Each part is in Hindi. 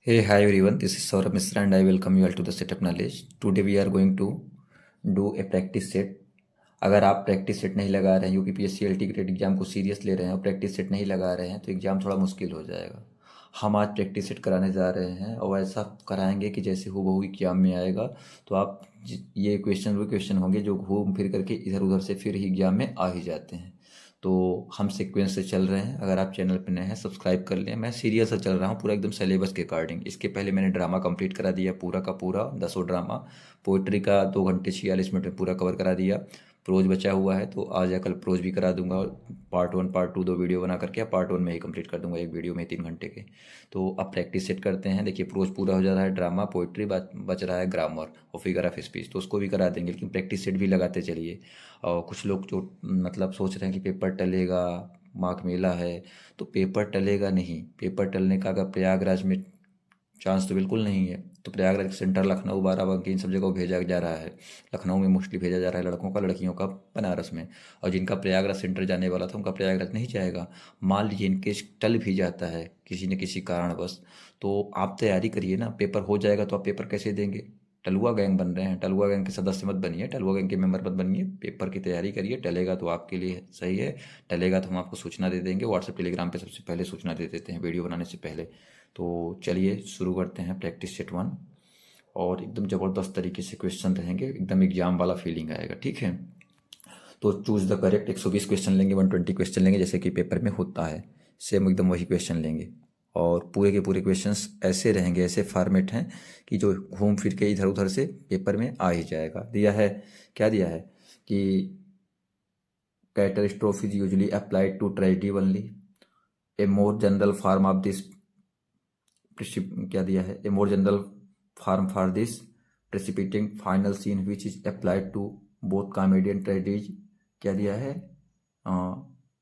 Hey, hi everyone. This is Saurabh Misra and I welcome you all to the Setup Knowledge. Today we are going to do a practice set. अगर आप प्रैक्टिस सेट नहीं लगा रहे हैं, यूपीपीएससी एलटी ग्रेड एग्जाम को सीरियस ले रहे हैं और प्रैक्टिस सेट नहीं लगा रहे हैं तो एग्जाम थोड़ा मुश्किल हो जाएगा। हम आज प्रैक्टिस सेट कराने जा रहे हैं और ऐसा कराएंगे कि जैसे हूबहू एग्जाम में आएगा। तो आप ये क्वेश्चन वो क्वेश्चन होंगे जो घूम फिर करके इधर उधर से फिर ही एग्जाम में आ ही जाते हैं। तो हम सीक्वेंस से चल रहे हैं। अगर आप चैनल पर नए हैं सब्सक्राइब कर लें। मैं सीरियस से चल रहा हूँ पूरा एकदम सिलेबस के अकॉर्डिंग। इसके पहले मैंने ड्रामा कंप्लीट करा दिया पूरा का पूरा 10 ड्रामा। पोइट्री का 2 घंटे 46 मिनट में पूरा कवर करा दिया। प्रोज बचा हुआ है तो आज या कल प्रोज भी करा दूंगा। पार्ट 1 पार्ट 2 दो वीडियो बना करके पार्ट 1 में ही कंप्लीट कर दूंगा एक वीडियो में 3 घंटे के। तो अब प्रैक्टिस सेट करते हैं। देखिए प्रोज पूरा हो जा रहा है, ड्रामा पोइट्री बच रहा है, ग्रामर और फिगर ऑफ स्पीच तो उसको भी करा देंगे, लेकिन प्रैक्टिस सेट भी लगाते चलिए। और कुछ लोग जो मतलब सोच रहे हैं कि पेपर टलेगा, माघ मेला है, तो पेपर टलेगा नहीं। पेपर टलने का अगर प्रयागराज में चांस तो बिल्कुल नहीं है। तो प्रयागराज सेंटर, लखनऊ, बाराबंकी, इन सब जगह भेजा जा रहा है। लखनऊ में मोस्टली भेजा जा रहा है लड़कों का, लड़कियों का बनारस में। और जिनका प्रयागराज सेंटर जाने वाला था उनका प्रयागराज नहीं जाएगा। मान लीजिए इनके टल भी जाता है किसी न किसी कारणवश, तो आप तैयारी करिए ना। पेपर हो जाएगा तो आप पेपर कैसे देंगे? टलुआ गैंग बन रहे हैं, टलुआ गैंग के सदस्य मत बनिए, टलुआ गैंग के मेंबर मत बनिए। पेपर की तैयारी करिए। टलेगा तो आपके लिए सही है, टलेगा तो हम आपको सूचना दे देंगे। व्हाट्सएप टेलीग्राम पे सबसे पहले सूचना दे देते हैं वीडियो बनाने से पहले। तो चलिए शुरू करते हैं प्रैक्टिस सेट 1। और एकदम ज़बरदस्त तरीके से क्वेश्चन रहेंगे, एकदम एग्जाम वाला फीलिंग आएगा, ठीक है। तो चूज द करेक्ट 120 क्वेश्चन लेंगे, 120 क्वेश्चन लेंगे जैसे कि पेपर में होता है। सेम एकदम वही क्वेश्चन लेंगे और पूरे के पूरे क्वेश्चंस ऐसे रहेंगे, ऐसे फॉर्मेट हैं कि जो घूम फिर के इधर उधर से पेपर में आ ही जाएगा। दिया है, क्या दिया है कि catastrophe is usually applied to tragedy only. A more general form of this, क्या दिया है, a more general form for this precipitating final scene which is applied to both comedy and tragedy. क्या दिया है?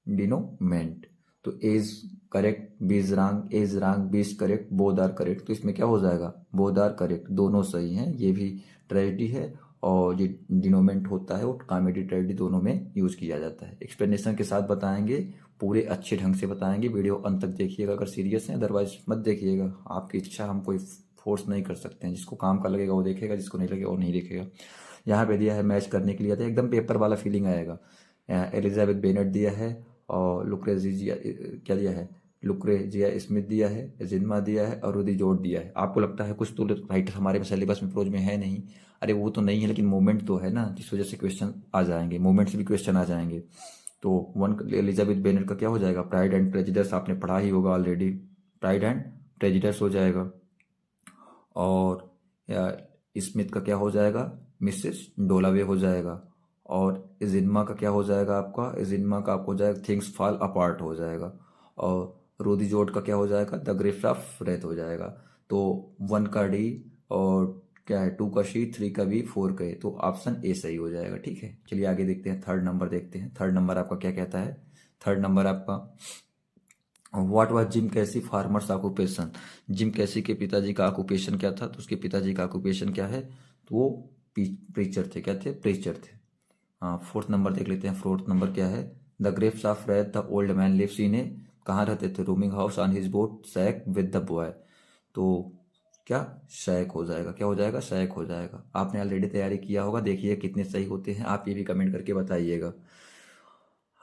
डिनोमेंट। तो A's correct, B is wrong, A's wrong, B is correct, both are correct. तो इसमें क्या हो जाएगा? बोथ आर करेक्ट, दोनों सही हैं। ये भी ट्रेजेडी है और ये डिनोमेंट होता है वो कॉमेडी ट्रेजेडी दोनों में यूज किया जाता है। एक्सप्लेनेशन के साथ बताएंगे, पूरे अच्छे ढंग से बताएंगे। वीडियो अंत तक देखिएगा अगर सीरियस है, अदरवाइज मत देखिएगा। आपकी इच्छा, हम कोई फोर्स नहीं कर सकते हैं। जिसको काम का लगेगा वो देखेगा, जिसको नहीं लगेगा वो नहीं देखेगा। यहाँ पे दिया है मैच करने के लिए, एकदम पेपर वाला फीलिंग आएगा। एलिजाबेथ बेनेट दिया है और लुक्रेजिया, क्या दिया है, लुक्रेजिया स्मिथ दिया है, जिन्मा दिया है और रुदी जोड़ दिया है। आपको लगता है कुछ तो राइटर हमारे सिलेबस में प्रोज में है नहीं। अरे वो तो नहीं है, लेकिन मूवमेंट तो है ना, जिस वजह से क्वेश्चन आ जाएंगे, मूवमेंट से भी क्वेश्चन आ जाएंगे। तो वन एलिजाबेथ बेनेट का क्या हो जाएगा? प्राइड एंड प्रेजुडिस, आपने पढ़ा ही होगा ऑलरेडी। प्राइड एंड प्रेजुडिस हो जाएगा। और स्मिथ का क्या हो जाएगा? मिसेस डोलावे हो जाएगा। और इजिन्मा का क्या हो जाएगा आपका? इजिन्मा का आपको हो जाएगा थिंग्स फॉल अपार्ट हो जाएगा। और रोदी जोड का क्या हो जाएगा? द गिफ्ट ऑफ रेथ हो जाएगा। तो 1 का डी और क्या है, 2 का सी, 3 का बी, 4 का ए। तो ऑप्शन ए सही हो जाएगा, ठीक है। चलिए आगे देखते हैं, थर्ड नंबर देखते हैं। थर्ड नंबर आपका क्या कहता है? थर्ड नंबर आपका, व्हाट वाज जिम कैसी फार्मर्स ऑक्यूपेशन। जिम कैसी के पिताजी का ऑक्यूपेशन क्या था? तो उसके पिताजी का ऑक्यूपेशन क्या है? तो वो प्रीचर थे। क्या थे? प्रीचर थे। हाँ, फोर्थ नंबर देख लेते हैं। फोर्थ नंबर क्या है? The grapes of Wrath the old man lives in a, कहाँ रहते थे? Rooming house on his boat shack with the boy. तो क्या शैक हो जाएगा? क्या हो जाएगा? शैक हो जाएगा। आपने ऑलरेडी तैयारी किया होगा, देखिए कितने सही होते हैं। आप ये भी कमेंट करके बताइएगा।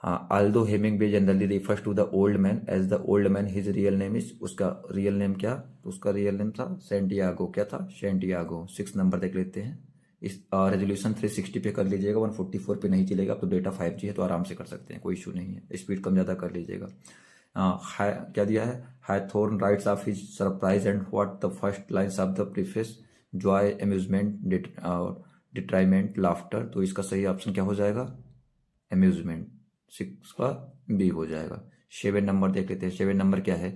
हाँ, although Hemingway generally refers to the old man as the old man, his real name is, उसका रियल नेम क्या? उसका रियल नेम था सेंटियागो। क्या था? सेंटियागो। 6 नंबर देख लेते हैं। इस रेजोल्यूशन 360 पे कर लीजिएगा, 144 पे नहीं चलेगा। अब तो डेटा 5G है तो आराम से कर सकते हैं, कोई इशू नहीं है। स्पीड कम ज़्यादा कर लीजिएगा। क्या दिया है? Hawthorne writes of his surprise and what the first lines of the preface, joy, amusement, detriment, laughter. तो इसका सही ऑप्शन क्या हो जाएगा? अम्यूजमेंट। 6 का बी हो जाएगा। 7 नंबर देख लेते हैं। 7 नंबर क्या है?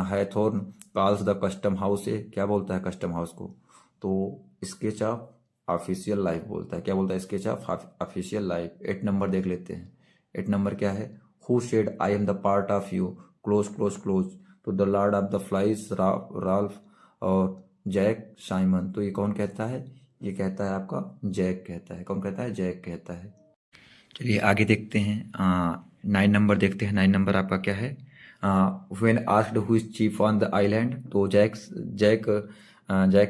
हैथोर्न कॉल्स द कस्टम हाउस से, क्या बोलता है कस्टम हाउस को? तो स्केच ऑफ ऑफिशियल लाइफ बोलता है। क्या बोलता है? Sketch of official life. 8 number देख लेते हैं। 8 नंबर क्या है? Who said I am the part of you, close close close. तो the Lord of the Flies, Ralph और जैक साइमन। तो ये कौन कहता है? ये कहता है आपका जैक कहता है। कौन कहता है? जैक कहता है। चलिए आगे देखते हैं। 9 नंबर देखते हैं। 9 नंबर आपका क्या है? When asked who is chief on the island, तो Jack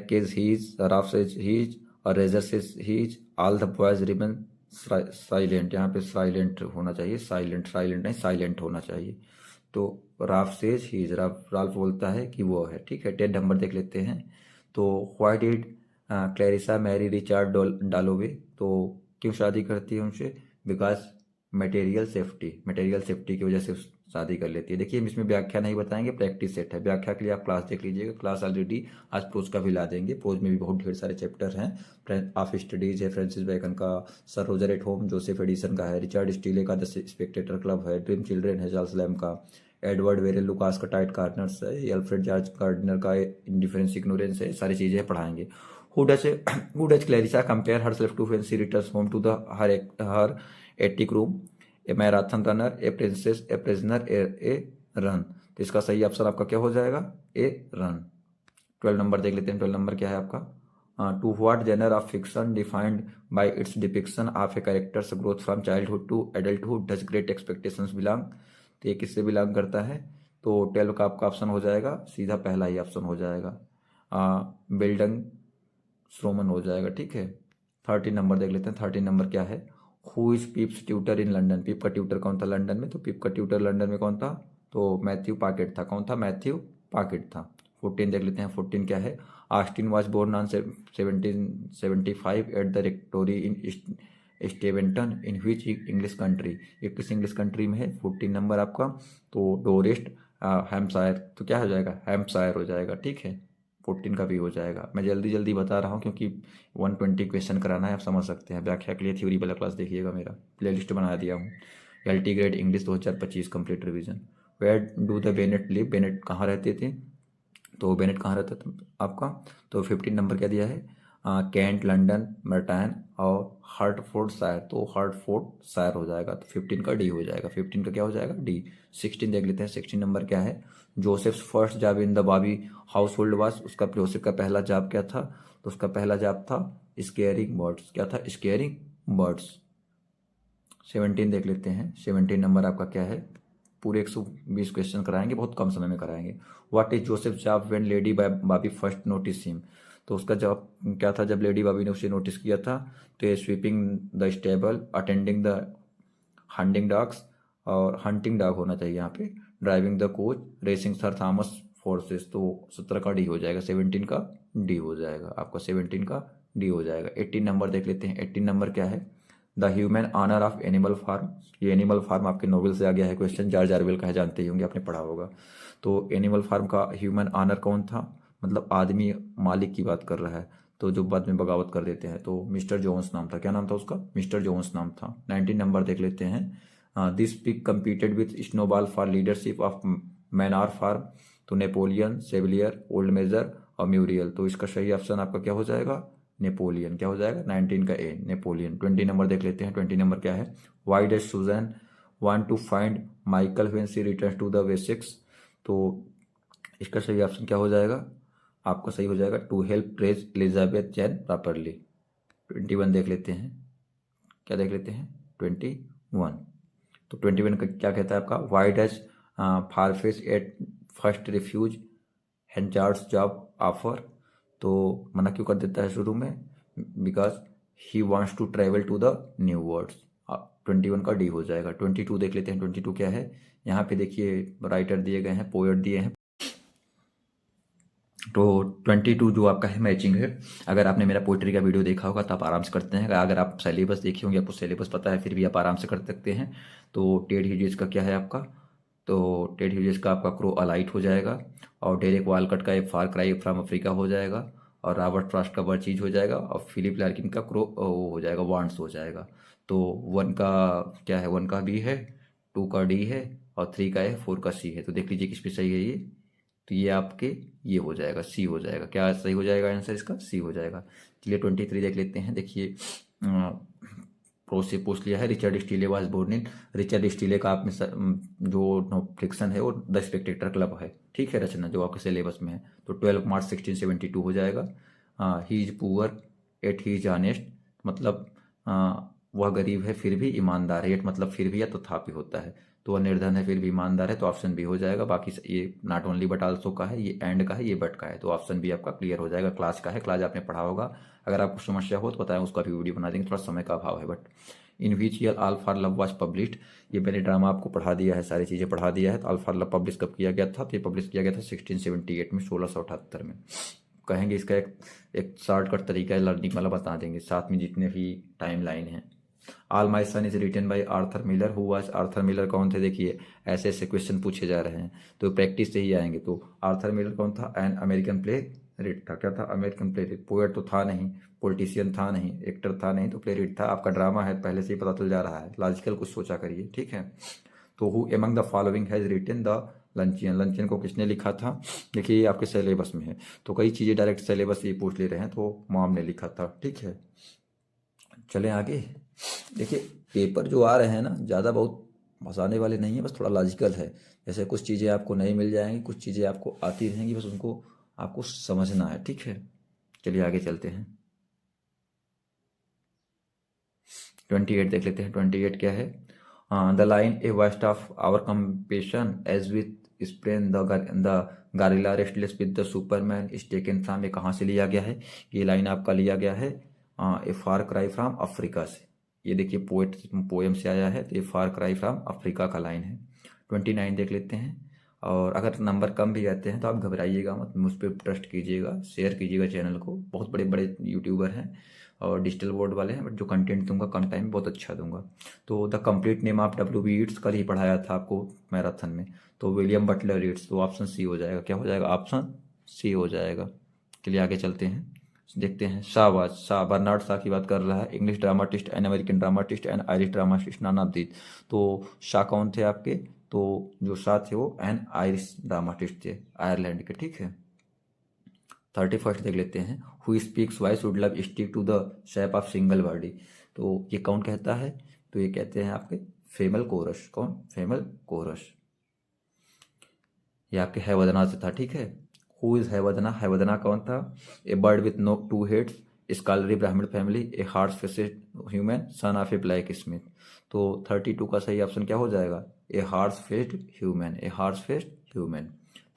says he's, Ralph says he's और Roger says he's, all the boys remain silent. यहाँ पे साइलेंट होना चाहिए, साइलेंट नहीं, साइलेंट होना चाहिए। तो राफ सेज हीज, राल्फ बोलता है कि वो है, ठीक है। 10 नंबर देख लेते हैं। तो why did Clarissa marry Richard Dalloway, तो क्यों शादी करती है उनसे? बिकॉज मटेरियल सेफ्टी की वजह से शादी कर लेती है। देखिए हम इसमें व्याख्या नहीं बताएंगे, प्रैक्टिस सेट है। व्याख्या के लिए आप क्लास देख लीजिएगा, क्लास ऑलरेडी आज प्रोज का भी ला देंगे। प्रोज में भी बहुत ढेर सारे चैप्टर हैं। ऑफ स्टडीज है, फ्रांसिस बेकन का, sir Roger at home Joseph Addison का है, रिचर्ड स्टीले का द स्पेक्टेटर क्लब है, ड्रीम चिल्ड्रेन है चार्ल्स लैम्ब का, एडवर्ड वेरेल लुकास का टाइट कार्नर्स है, अल्फ्रेड जॉर्ज गार्डनर का इंडिफरेंस इग्नोरेंस है। सारी चीजें पढ़ाएंगे। Who does Clarissa compare herself to when she returns home to her attic room? A marathon runner, a princess, a prisoner, a run। तो इसका सही ऑप्शन आपका क्या हो जाएगा? ए रन। 12 नंबर देख लेते हैं। 12 नंबर क्या है आपका? To what genre of fiction defined by its depiction of a character's growth from childhood to adulthood does Great Expectations belong? तो ये किससे बिलोंग करता है? तो 12 का आपका ऑप्शन हो जाएगा सीधा पहला ही ऑप्शन हो जाएगा, बिल्डंग श्रोमन हो जाएगा, ठीक है। 13 नंबर देख लेते हैं। 13 नंबर क्या है? Who is Pip's tutor in London? Pip का ट्यूटर कौन था लंदन में? तो पीप का ट्यूटर लंदन में कौन था? तो मैथ्यू पाकेट था। कौन था? मैथ्यू पाकेट था। 14 देख लेते हैं। 14 क्या है? Austen was born on 1775 at the rectory in Steventon in which English country? ये किस इंग्लिश कंट्री में है? 14 नंबर आपका तो डोरेस्ट हैम्पशायर। तो क्या हो जाएगा? हैम्पशायर हो जाएगा, ठीक है। 14 का भी हो जाएगा। मैं जल्दी जल्दी बता रहा हूँ क्योंकि 120 क्वेश्चन कराना है, आप समझ सकते हैं। व्याख्या के लिए थ्योरी वाला क्लास देखिएगा, मेरा प्लेलिस्ट बना दिया हूँ। LT grade English 2025 complete revision. Where do the Bennet live? Bennet कहाँ रहते थे? तो बेनेट कहाँ रहता था आपका? तो 15 नंबर क्या दिया है? कैंट, लंदन, मर्टान और हर्टफोर्ड शायर। तो हर्टफोर्ड शायर हो जाएगा। तो 15 का डी हो जाएगा। 15 का क्या हो जाएगा? डी। 16 देख लेते हैं। 16 नंबर क्या है? Joseph's first job in the Bobby house hold was, उसका जोसेफ का पहला जॉब क्या था? तो उसका पहला जॉब था स्केयरिंग बर्ड्स। क्या था? Squaring birds. 17 देख लेते हैं। 17 नंबर आपका क्या है? पूरे 120 क्वेश्चन कराएंगे, बहुत कम समय में कराएंगे। What is Joseph job when lady Bobby first notice him? तो उसका जॉब क्या था जब लेडी बॉबी ने उसे नोटिस किया था? तो ये sweeping the stable, attending the hunting dogs, और हंटिंग डॉग होना चाहिए यहाँ पे, driving the coach, racing sir Thomas forces. तो 17 का डी हो जाएगा। 17 का डी हो जाएगा आपका। 17 का डी हो जाएगा। 18 नंबर देख लेते हैं। 18 नंबर क्या है? The human honour of Animal Farm. ये एनिमल फार्म आपके नोवेल से आ गया है क्वेश्चन। जॉर्ज ऑरवेल का है, जानते ही होंगे, आपने पढ़ा होगा। तो एनिमल फार्म का ह्यूमन ऑनर कौन था? मतलब आदमी मालिक की बात कर रहा है, तो जो बाद में बगावत कर देते हैं। तो मिस्टर जोन्स नाम था। क्या नाम था उसका? मिस्टर जोन्स नाम था। 19 नंबर देख लेते हैं। This pig competed with Snowball for leadership of Manor Farm. तो नेपोलियन, सेविलियर, ओल्ड मेजर और म्यूरियल। तो इसका सही ऑप्शन आपका क्या हो जाएगा? नेपोलियन। क्या हो जाएगा? 19 का ए, नेपोलियन। 20 नंबर देख लेते हैं। 20 नंबर क्या है? Why does Susan want to find Michael when she returns to the Wessex? तो इसका सही ऑप्शन क्या हो जाएगा? आपका सही हो जाएगा to help trace Elizabeth Jane properly. 21 देख लेते हैं। क्या देख लेते हैं? 21। तो 21 का क्या कहता है आपका? Why does Farfrae at first refuse Henchard's job offer? तो मना क्यों कर देता है शुरू में? Because he wants to travel to the new worlds. 21 का डी हो जाएगा। 22 देख लेते हैं। 22 क्या है? यहाँ पे देखिए राइटर दिए गए हैं, पोएट दिए हैं। तो 22 जो आपका है मैचिंग है। अगर आपने मेरा पोइट्री का वीडियो देखा होगा तो आप आराम से करते हैं। अगर आप सिलेबस देखे होंगे, आपको सिलेबस पता है, फिर भी आप आराम से कर सकते हैं। तो टेड ह्यूजेस का क्या है आपका? तो टेड ह्यूजेस का आपका क्रो अलाइट हो जाएगा, और डेरेक वालकट का एक फार क्राई फ्रॉम अफ्रीका हो जाएगा, और रॉबर्ट फ्रॉस्ट का वर्चीज हो जाएगा, और फिलिप लार्किन का क्रो वो हो जाएगा, वांट्स हो जाएगा। तो 1 का क्या है? 1 का बी है, 2 का डी है, और 3 का है, 4 का सी है। तो देख लीजिए किस पे सही है ये। तो ये आपके ये हो जाएगा, सी हो जाएगा। क्या सही हो जाएगा आंसर इसका? सी हो जाएगा। चलिए 23 देख लेते हैं। देखिए प्रो से पूछ लिया है। Richard Steele was born in. Richard Steele का आप में जो फिक्शन है वो द स्पेक्टेटर क्लब है, ठीक है, रचना जो आपके सिलेबस में है। तो 12 मार्च 1672 हो जाएगा। He is poor yet he is honest, मतलब वह गरीब है फिर भी ईमानदार है। एट मतलब फिर भी या तथापि होता है। तो वह निर्धन है फिर भी ईमानदार है, तो ऑप्शन बी हो जाएगा। बाकी ये नॉट ओनली बट आल्सो का है, ये एंड का है, ये बट का है, तो ऑप्शन बी आपका क्लियर हो जाएगा। क्लास का है, क्लास आपने पढ़ा होगा। अगर आपको समस्या हो तो बताएं, उसका भी वीडियो बना देंगे, थोड़ा समय का अभाव है। But in which year all for love was published, ये मैंने ड्रामा आपको पढ़ा दिया है, सारी चीज़ें पढ़ा दिया है। तो ऑल फॉर लव पब्लिश कब किया गया था? तो ये पब्लिश किया गया था 1678 में, 1678 में। कहेंगे इसका एक शॉर्टकट तरीका है लर्निंग वाला, बता देंगे साथ में जितने भी टाइम लाइन है। All my son is written by Arthur Miller. Who was Arthur Miller? कौन थे? देखिए ऐसे ऐसे क्वेश्चन पूछे जा रहे हैं तो प्रैक्टिस से ही आएंगे। तो आर्थर मिलर कौन था? एन अमेरिकन प्ले रिट था। क्या था? American play writ. पोएट तो था नहीं, पॉलिटिशियन था नहीं, एक्टर था नहीं, तो प्ले रिट था। आपका ड्रामा है, पहले से ही पता चल जा रहा है, लॉजिकल कुछ सोचा करिए, ठीक है। तो who among the following has written the luncheon? Luncheon को किसने लिखा था? देखिए ये आपके सिलेबस में है, तो कई चीज़ें डायरेक्ट सिलेबस ये पूछ ले रहे हैं, तो मॉम ने लिखा था, ठीक है। चलें आगे। देखिए पेपर जो आ रहे हैं ना, ज़्यादा बहुत फंसाने वाले नहीं है, बस थोड़ा लॉजिकल है। जैसे कुछ चीज़ें आपको नहीं मिल जाएंगी, कुछ चीज़ें आपको आती रहेंगी, बस उनको आपको समझना है, ठीक है। चलिए आगे चलते हैं। 28 देख लेते हैं। 28 क्या है? The line a waste of our compassion as with spurn the gorilla restless with the superman is taken from. ये कहाँ से लिया गया है? ये लाइन आपका लिया गया है ए फार क्राई फ्रॉम अफ्रीका से। ये देखिए पोएम से आया है, तो ये फार क्राई फ्रॉम अफ्रीका का लाइन है। 29 देख लेते हैं। और अगर नंबर कम भी आते हैं तो आप घबराइएगा मत, मुझ पर ट्रस्ट कीजिएगा, शेयर कीजिएगा चैनल को। बहुत बड़े बड़े यूट्यूबर हैं और डिजिटल बोर्ड वाले हैं, बट जो कंटेंट दूंगा कम टाइम में बहुत अच्छा दूंगा। तो the complete name of W B Yeats कल ही पढ़ाया था आपको मैराथन में, तो विलियम बटलर ईट्स, तो ऑप्शन सी हो जाएगा। क्या हो जाएगा? ऑप्शन सी हो जाएगा। चलिए आगे चलते हैं, देखते हैं। शाहबाज शाह, बर्नार्ड शाह की बात कर रहा है, English dramatist and American dramatist and Irish dramatist, नाना दीद। तो शाह कौन थे आपके? तो जो शाह थे वो एन आयरिश ड्रामाटिस्ट थे, आयरलैंड के, ठीक है। 31 देख लेते हैं। Who speaks why should love stick to the shape of single body, तो ये कौन कहता है? तो ये कहते हैं आपके फेमल कोरस। कौन? Female chorus. ये आपके हैवदना से था, ठीक है। Who is हैवदना? हैवदना कौन था? A bird with no two heads, scholarly Brahmin family, a horse faced human, son of a blacksmith. तो 32 का सही ऑप्शन क्या हो जाएगा? A horse faced human, a horse faced human.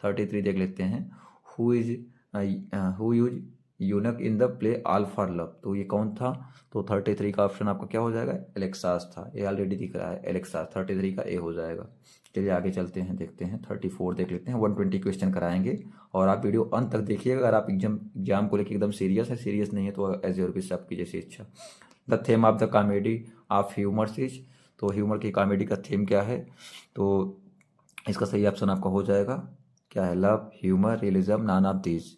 33 देख लेते हैं। Who is who use eunuch in the play All for Love, तो ये कौन था? तो 33 का ऑप्शन आपका क्या हो जाएगा? एलेक्सास था, ये ऑलरेडी दिख रहा है एलेक्सास। 33 का ए हो जाएगा। चलिए आगे चलते हैं, देखते हैं। 34 देख लेते हैं। 120 क्वेश्चन कराएंगे और आप वीडियो अंत तक देखिएगा। अगर आप एग्जाम को लेकर एकदम सीरियस है, सीरियस नहीं है तो एज योर विश, आपकी जैसी इच्छा। The theme of the comedy of humour is, तो ह्यूमर की कॉमेडी का थीम क्या है? तो इसका सही ऑप्शन आपका हो जाएगा क्या है? Love, humour, realism, non of these.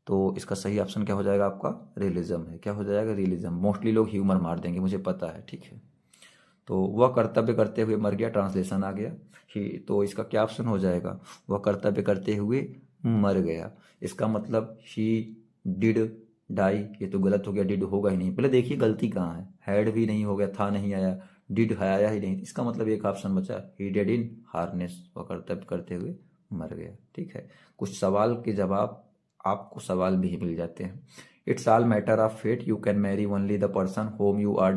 तो इसका सही ऑप्शन क्या हो जाएगा आपका? रियलिज्म है। क्या हो जाएगा? रियलिज्म। मोस्टली लोग ह्यूमर मार देंगे, मुझे पता है, ठीक है। तो वह कर्तव्य करते हुए मर गया, ट्रांसलेशन आ गया ही, तो इसका क्या ऑप्शन हो जाएगा? वह कर्तव्य करते हुए मर गया। इसका मतलब ही डिड डाई, ये तो गलत हो गया, डिड होगा ही नहीं। पहले देखिए गलती कहाँ है, हैड भी नहीं हो गया, था नहीं आया, डिड है आया ही नहीं, इसका मतलब एक ऑप्शन बचा, ही डेड इन हार्नेस, वह कर्तव्य करते हुए मर गया, ठीक है। कुछ सवाल के जवाब आपको सवाल भी मिल जाते हैं। It's all matter of fate, you can marry only the person whom you are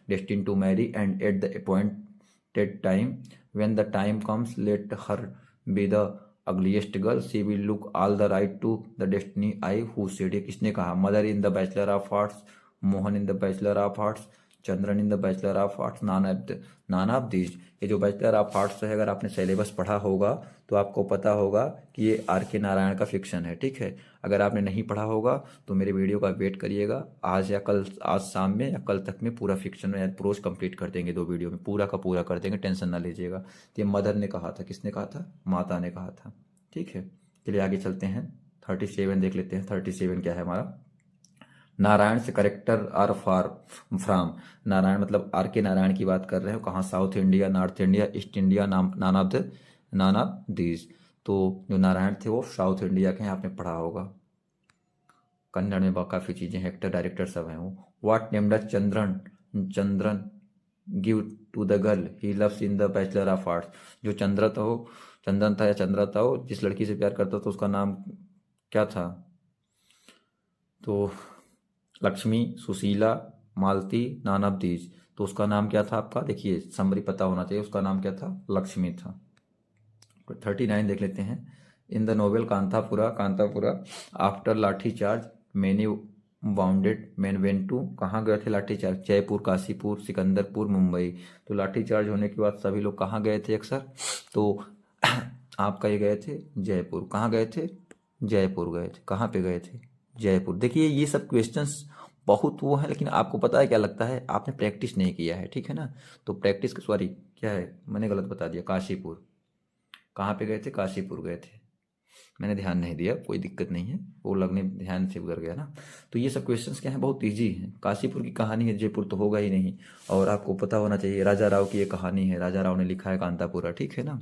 destined to marry, and at the appointed time, when the time comes, let her be the ugliest girl, she will look all the right to the destiny I who said। ये किसने कहा? Mother in the Bachelor of arts, Mohan in the Bachelor of arts, Chandran in the Bachelor of arts, naan of these. ये जो बैचलर ऑफ आर्ट्स है, अगर आपने सिलेबस पढ़ा होगा तो आपको पता होगा कि ये आर के नारायण का फिक्शन है, ठीक है। अगर आपने नहीं पढ़ा होगा तो मेरे वीडियो का वेट करिएगा, आज या कल, आज शाम में या कल तक में पूरा फिक्शन में प्रोज कंप्लीट कर देंगे, 2 वीडियो में पूरा का पूरा कर देंगे, टेंशन ना लीजिएगा। तो ये मदर ने कहा था, किसने कहा था? माता ने कहा था, ठीक है। चलिए आगे चलते हैं। 37 देख लेते हैं। 37 क्या है हमारा? नारायण से character are far from. Narayan मतलब आर के नारायण की बात कर रहे हो, कहाँ? South India, north India, east India, naan of these. तो जो नारायण थे वो साउथ इंडिया के हैं, आपने पढ़ा होगा। कन्नड़ में काफ़ी चीज़ें, एक्टर डायरेक्टर सब हैं वो। What name does Chandran give to the girl he loves in the Bachelor of Arts. जो चंदन था या चंद्रा था, वो जिस लड़की से प्यार करता था उसका नाम क्या था? तो लक्ष्मी, सुशीला, मालती, नान ऑफ दीज। तो उसका नाम क्या था आपका, देखिए समरी पता होना चाहिए, उसका नाम क्या था, लक्ष्मी था। 39 देख लेते हैं। In the novel Kanthapura after lathi charge many wounded men went to, कहाँ गए थे लाठी चार्ज, जयपुर, काशीपुर, सिकंदरपुर, मुंबई। तो लाठी चार्ज होने के बाद सभी लोग कहाँ गए थे अक्सर, तो आपका ये गए थे जयपुर। कहाँ गए थे, जयपुर गए थे। कहाँ पे गए थे, जयपुर। देखिए ये सब क्वेश्चंस बहुत वो है, लेकिन आपको पता है क्या लगता है, आपने प्रैक्टिस नहीं किया है, ठीक है ना। तो प्रैक्टिस, सॉरी क्या है, मैंने गलत बता दिया, काशीपुर। कहाँ पे गए थे, काशीपुर गए थे। मैंने ध्यान नहीं दिया, कोई दिक्कत नहीं है, वो लगने ध्यान से उधर गया ना। तो ये सब क्वेश्चंस क्या है, बहुत इजी हैं। काशीपुर की कहानी है, जयपुर तो होगा ही नहीं। और आपको पता होना चाहिए राजा राव की ये कहानी है, राजा राव ने लिखा है कांतापुरा, ठीक है ना।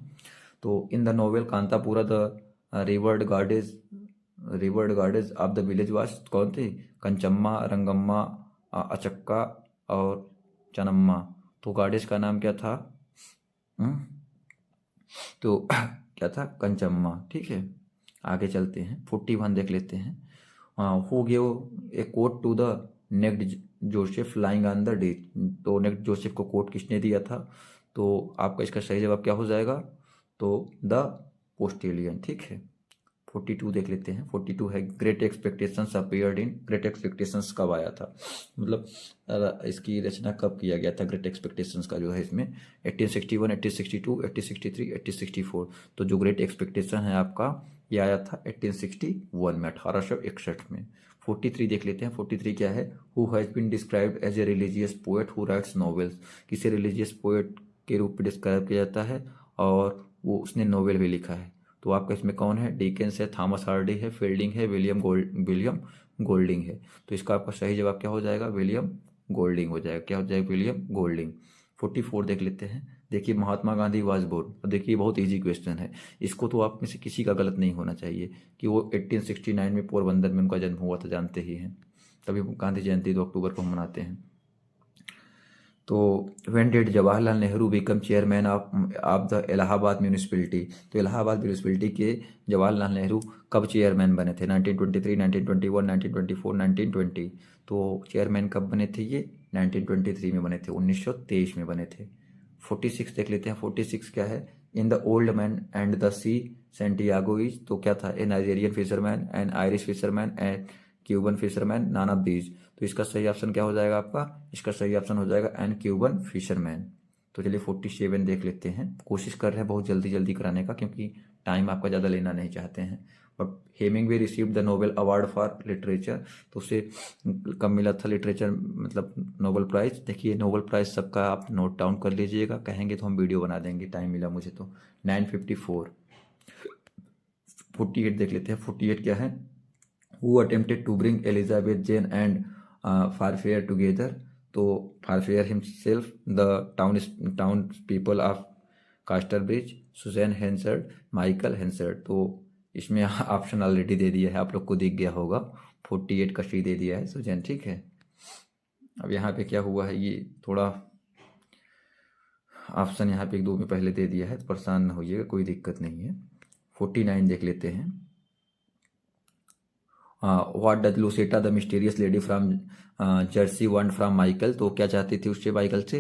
तो in the novel Kanthapura the revered guardians of the village was कौन थे, कंचम्मा, रंगम्मा, अचक्का और चनम्मा। तो गार्डेज का नाम क्या था, हम्म? तो क्या था, कंचम्मा, ठीक है। आगे चलते हैं, 41 देख लेते हैं। Who give a coat to the naked Joseph lying on the death. तो नेक्ड जोसेफ को कोट किसने दिया था, तो आपका इसका सही जवाब क्या हो जाएगा, तो द पोस्टिलियन, ठीक है। 42 देख लेते हैं। 42 है great expectations appeared in, great expectations कब आया था, मतलब इसकी रचना कब किया गया था, ग्रेट एक्सपेक्टेशंस का जो है इसमें 1861, 1862, 1863, 1864। तो जो ग्रेट एक्सपेक्टेशन है आपका ये आया था 1861 में, 1861 में। 43 देख लेते हैं। 43 क्या है, who has been described as a religious poet who writes novels. किसे रिलीजियस पोएट के रूप में डिस्क्राइब किया जाता है और वो उसने नॉवेल भी लिखा है। तो आपका इसमें कौन है, डिकेंस है, थॉमस हार्डी है, फील्डिंग है, विलियम गोल्डिंग है। तो इसका आपका सही जवाब क्या हो जाएगा, विलियम गोल्डिंग हो जाएगा। क्या हो जाएगा, विलियम गोल्डिंग। 44 देख लेते हैं। देखिए महात्मा गांधी वाज बोर्न, देखिए बहुत इजी क्वेश्चन है, इसको तो आप में से किसी का गलत नहीं होना चाहिए कि वो 1869 में पोरबंदर में उनका जन्म हुआ था, जानते ही हैं। तभी गांधी जयंती 2 अक्टूबर को हम मनाते हैं। तो when did Jawaharlal Nehru become chairman of the Allahabad municipality. तो इलाहाबाद म्यूनिसिपैलिटी के जवाहरलाल नेहरू कब चेयरमैन बने थे, 1923, 1921, 1924, 1920। तो चेयरमैन कब बने थे ये, 1923 में बने थे, 1923 में बने थे। 46 देख लेते हैं। 46 क्या है, in the old Man and the Sea Santiago is, तो क्या था, a Nigerian fisherman, an Irish fisherman, and Cuban fisherman, none of these. तो इसका सही ऑप्शन क्या हो जाएगा आपका, इसका सही ऑप्शन हो जाएगा एन क्यूबन फिशरमैन। तो चलिए 47 देख लेते हैं। कोशिश कर रहे हैं बहुत जल्दी जल्दी कराने का, क्योंकि टाइम आपका ज़्यादा लेना नहीं चाहते हैं। But Hemingway received the Nobel award for literature. तो उसे कब मिला था लिटरेचर, मतलब नोबेल प्राइज। देखिए नोबेल प्राइज सबका आप नोट डाउन कर लीजिएगा, कहेंगे तो हम वीडियो बना देंगे, टाइम मिला मुझे तो। 954। 48 देख लेते हैं। 48 क्या है, who attempted to bring Elizabeth Jane and Farfair together। तो Farfrae himself, the town people of Casterbridge, Susan Henchard, Michael Henchard. तो इसमें ऑप्शन ऑलरेडी दे दिया है, आप लोग को दिख गया होगा। 48 का सी दे दिया है सुजैन, ठीक है। अब यहाँ पे क्या हुआ है, ये थोड़ा ऑप्शन यहाँ पे 1-2 में पहले दे दिया है, तो परेशान ना होइएगा, कोई दिक्कत नहीं है। 49 देख लेते हैं। What does Lucetta the mysterious lady from Jersey want from Michael. तो क्या चाहती थी उससे, माइकल से,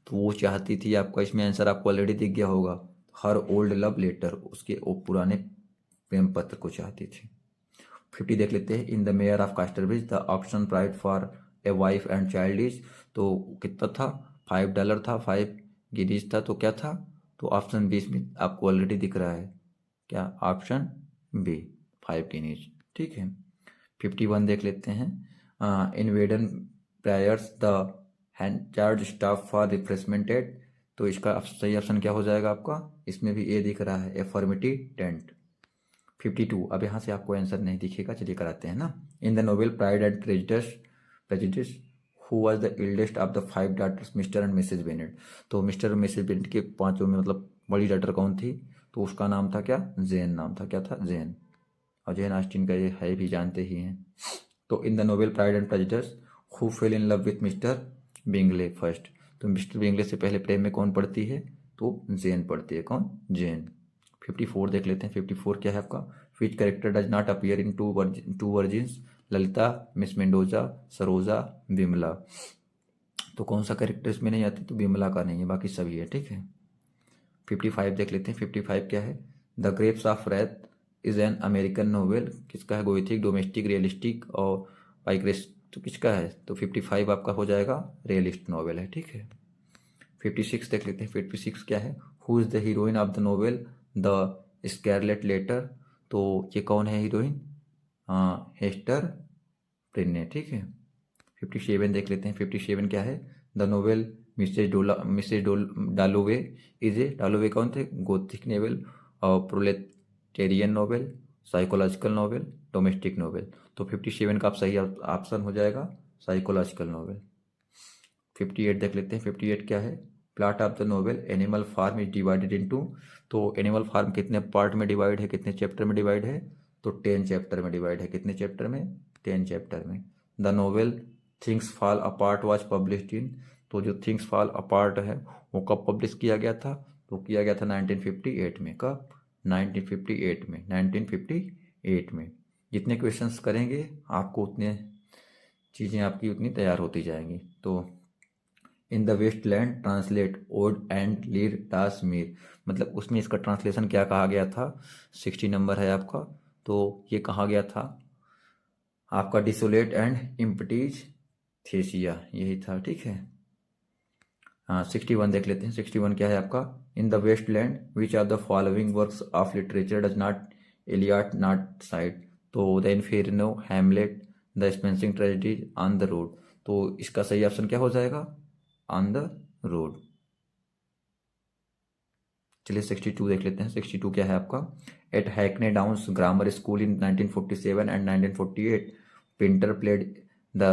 तो वो चाहती थी, आपका इसमें आंसर आपको ऑलरेडी दिख गया होगा, हर ओल्ड लव लेटर, उसके वो पुराने प्रेम पत्र को चाहती थी। 50 देख लेते हैं। In the mayor of कास्टरब्रिज the option pride for a wife and child is. तो कितना था, $5 था, 5 गिनीज था, तो क्या था, तो ऑप्शन बी में आपको ऑलरेडी दिख रहा है, क्या, ऑप्शन बी, 5 गिनीज, ठीक है। 51 देख लेते हैं। Invaden Priors the hand charge staff for refreshment aid. तो इसका सही ऑप्शन क्या हो जाएगा आपका, इसमें भी ए दिख रहा है, एफर्मेटिव टेंट। 52, अब यहाँ से आपको आंसर नहीं दिखेगा, चलिए कराते हैं ना। In the novel Pride and Prejudice who was the eldest of the 5 daughters mister and missus Bennet. तो मिस्टर और मिसेज बेनेट के पांचों में मतलब बड़ी डॉटर कौन थी, तो उसका नाम था क्या, जेन नाम था, क्या था, जेन। और जेन ऑस्टिन का ये है भी, जानते ही हैं। तो in the novel Pride and Prejudice who fail in love with mister Bingley first. तो मिस्टर बिंगले से पहले प्रेम में कौन पड़ती है, तो जेन पड़ती है, कौन, जेन। 54 देख लेते हैं। 54 क्या है आपका, which character does not appear in two virgins, Lalita, miss Mendoza, Saroja, Vimala. तो कौन सा कैरेक्टर इसमें नहीं आती, तो बिमला का नहीं है, बाकी सभी है, ठीक है। 55 देख लेते हैं। 55 क्या है? The grapes of wrath is an American novel. किसका है? गोएथिक, डोमेस्टिक, रियलिस्टिक और पाइक्रेस, तो किसका है? तो 55 आपका हो जाएगा रियलिस्ट नोवेल है, ठीक है। 56 देख लेते हैं। 56 क्या है? Who is the heroine of the novel the scarlet letter. तो ये कौन है हीरोइन? हेस्टर प्रिन्ने, ठीक है। 57 देख लेते हैं। 57 क्या है? The novel Mrs Dalloway is a, Dalloway कौन थे? गोथिक नोवेल और proletarian novel, psychological novel, domestic novel. तो 57 का आप सही ऑप्शन हो जाएगा साइकोलॉजिकल नोवेल। 58 देख लेते हैं। 58 क्या है? Plot of the novel Animal Farm is divided into. तो एनिमल फार्म कितने पार्ट में डिवाइड है, कितने चैप्टर में डिवाइड है? तो 10 चैप्टर में डिवाइड है। कितने चैप्टर में? 10 चैप्टर में। The novel things fall apart was published in. तो जो थिंग्स फॉल अपार्ट है वो कब पब्लिश किया गया था? तो किया गया था 1958 में। कब? 1958 में। 1958 में। जितने क्वेश्चंस करेंगे आपको उतने चीज़ें आपकी उतनी तैयार होती जाएंगी। तो in the Waste Land translate ओड एंड लीर डास मीर, मतलब उसमें इसका ट्रांसलेशन क्या कहा गया था? 60 नंबर है आपका। तो ये कहा गया था आपका डिसोलेट एंड इम्पटीज थेसिया, यही था, ठीक है। हाँ 61 देख लेते हैं। 61 क्या है आपका? In the Waste Land which are the following works of literature does not Eliot not cite. तो the Inferno, Hamlet, the Spanish Tragedy, on the road. तो इसका सही ऑप्शन क्या हो जाएगा? On the road. चलिए 62 देख लेते हैं। 62 क्या है आपका? At Hackney Downs grammar school in 1947 and 1948 Pinter played the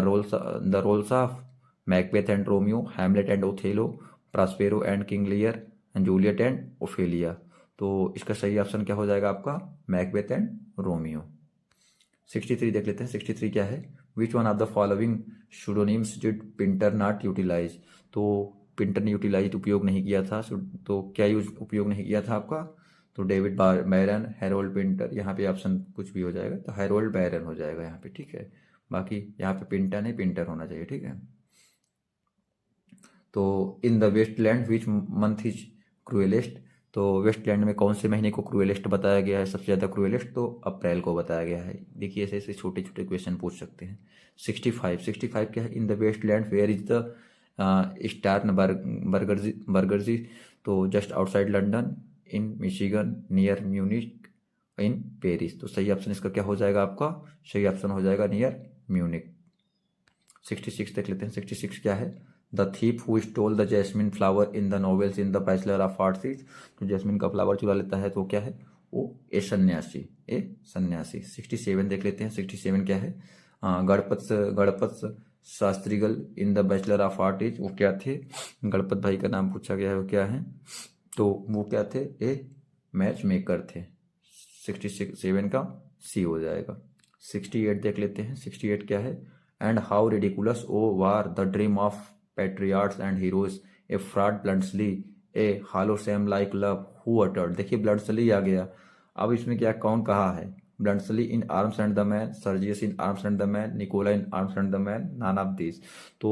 roles of Macbeth and Romeo, Hamlet and Othello, Prospero and King Lear and Juliet and Ophelia. तो इसका सही ऑप्शन क्या हो जाएगा आपका? Macbeth and Romeo. 63 देख लेते हैं। 63 क्या है? Which one of the following pseudonyms did Pinter not utilize. तो पिंटर ने यूटिलाइज उपयोग नहीं किया था, तो क्या यूज उपयोग नहीं किया था आपका? तो डेविड बैरन, हैरोल्ड पिंटर, यहाँ पे ऑप्शन कुछ भी हो जाएगा, तो हैरोल्ड बैरन हो जाएगा यहाँ पे, ठीक है। बाकी यहाँ पे पिंटर नहीं, पिंटर होना चाहिए, ठीक है। तो in the Wasteland which month is cruellest. तो वेस्टलैंड में कौन से महीने को क्रूएलेस्ट बताया गया है, सबसे ज़्यादा क्रूएलेस्ट? तो अप्रैल को बताया गया है। देखिए ऐसे ऐसे छोटे छोटे क्वेश्चन पूछ सकते हैं। 65 क्या है? In the Wasteland where is the Starnbergersee. तो just outside London, in Michigan, near Munich, in Paris. तो सही ऑप्शन इसका क्या हो जाएगा आपका? सही ऑप्शन हो जाएगा नियर म्यूनिक। 66 देख लेते हैं। 66 क्या है? The thief who stole the jasmine flower in the novels in the Bachelor of Arts is. तो जैस्मिन का फ्लावर चुरा लेता है तो क्या है वो? ए सन्यासी, ए सन्यासी। 67 देख लेते हैं। 67 क्या है? Ganapat Shastrigal in the Bachelor of Arts is, वो क्या थे? गणपत भाई का नाम पूछा गया है, वो क्या है? तो वो क्या थे? ए मैच मेकर थे। 67 का सी हो जाएगा। 68 देख लेते हैं। 68 क्या है? And how ridiculous oh war the dream of patriots and heroes, a fraud Bluntschli, a hollow sham like love who uttered. देखिए ब्लंट्सली आ गया। अब इसमें क्या कौन कहा है? Bluntschli in Arms and the Man, Sergius in Arms and the Man, Nicola in Arms and the Man, none of this. तो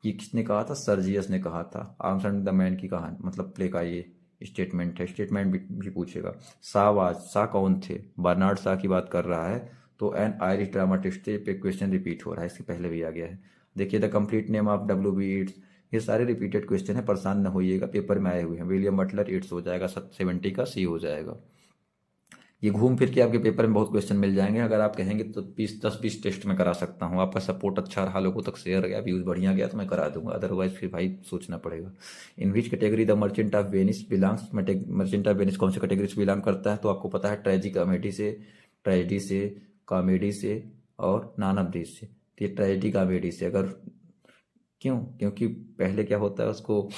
ये किसने कहा था? सर्जियस ने कहा था। आर्म्स एंड द मैन की कहानी मतलब प्ले का ये स्टेटमेंट है। स्टेटमेंट भी पूछेगा। शाहबाज, शाह कौन थे? बर्नार्ड शाह की बात कर रहा है। तो एन आयरिश ड्रामाटिस्ट थे, पे क्वेश्चन रिपीट हो रहा है, इसके पहले भी आ गया है। देखिए the complete name of W.B. Yeats, ये सारे रिपीटेड क्वेश्चन है, परेशान न होइएगा, पेपर में आए हुए हैं। विलियम बटलर ईट्स हो जाएगा, 70 का सी हो जाएगा। ये घूम फिर के आपके पेपर में बहुत क्वेश्चन मिल जाएंगे। अगर आप कहेंगे तो 10-20 टेस्ट में करा सकता हूँ। आपका सपोर्ट अच्छा रहा, लोगों तक शेयर गया, व्यूज बढ़िया गया तो मैं करा दूंगा, अदरवाइज फिर भाई सोचना पड़ेगा। In which category the Merchant of Venice belongs. Merchant of Venice कौन सी कैटेगरी से बिलोंग करता है? तो आपको पता है ट्रेजिडी से, कॉमेडी से और नॉन ऑफ दिस से। तो ये ट्रेजिडी कॉमेडी से। अगर क्यों? क्योंकि पहले क्या होता है, उसको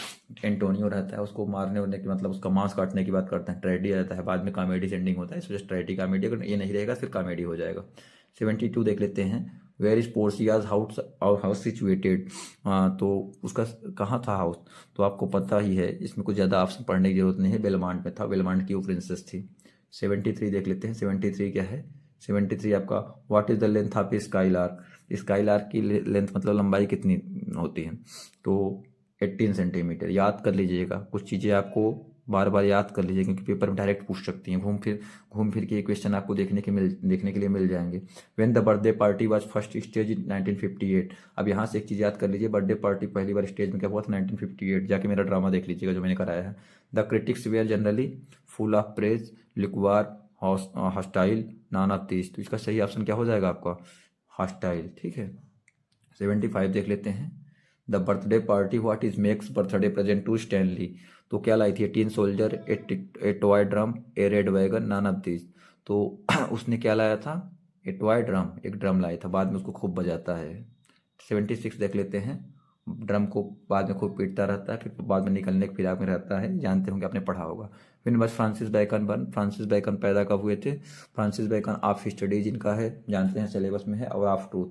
एंटोनियो रहता है, उसको मारने होने की मतलब उसका मांस काटने की बात करते हैं, ट्रेजेडी रहता है, बाद में कॉमेडी से एंडिंग होता है, इस वजह से ट्रेजेडी कॉमेडी। अगर ये नहीं रहेगा फिर कॉमेडी हो जाएगा। 72 देख लेते हैं। Where is Portia's house situated. तो उसका कहाँ था हाउस? तो आपको पता ही है, इसमें कुछ ज़्यादा ऑप्शन पढ़ने की जरूरत नहीं है। बेलमांट में था, बेलमांट की वो प्रिंसेस थी। 73 देख लेते हैं। 73 क्या है? 73 आपका what is the length of sky lark, sky lark की लेंथ मतलब लंबाई कितनी होती है, तो 18 सेंटीमीटर। याद कर लीजिएगा, कुछ चीज़ें आपको बार बार याद कर लीजिए, क्योंकि पेपर में डायरेक्ट पूछ सकती हैं, घूम फिर के ये क्वेश्चन आपको देखने के लिए मिल जाएंगे। When the birthday Party was first stage in 1958। अब यहाँ से एक चीज़ याद कर लीजिए, बर्थडे पार्टी पहली बार स्टेज में क्या हुआ था, 1958। जाके मेरा ड्रामा देख लीजिएगा जो मैंने कराया है। The critics were generally full of praise, lukewarm, hostile, none of this. तो इसका सही ऑप्शन क्या हो जाएगा आपका, हॉस्टाइल। ठीक है, 75 देख लेते हैं। The birthday party what is makes birthday present to Stanley. तो क्या लाई थी, 18 soldier, a toy drum, a red wagon, none of this. तो उसने क्या लाया था, ए टॉय ड्रम, एक ड्रम लाया था, बाद में उसको खूब बजाता है। 76 देख लेते हैं। ड्रम को बाद में खूब पीटता रहता है, फिर बाद में निकलने के फिराक में रहता है, जानते होंगे, आपने पढ़ा होगा। फिर बस फ्रांसिस बैकन बन, फ्रांसिस बैकन पैदा कब हुए थे, फ्रांसिस बैकन ऑफ स्टडीज इनका है, जानते हैं सिलेबस में है, और ऑफ ट्रूथ,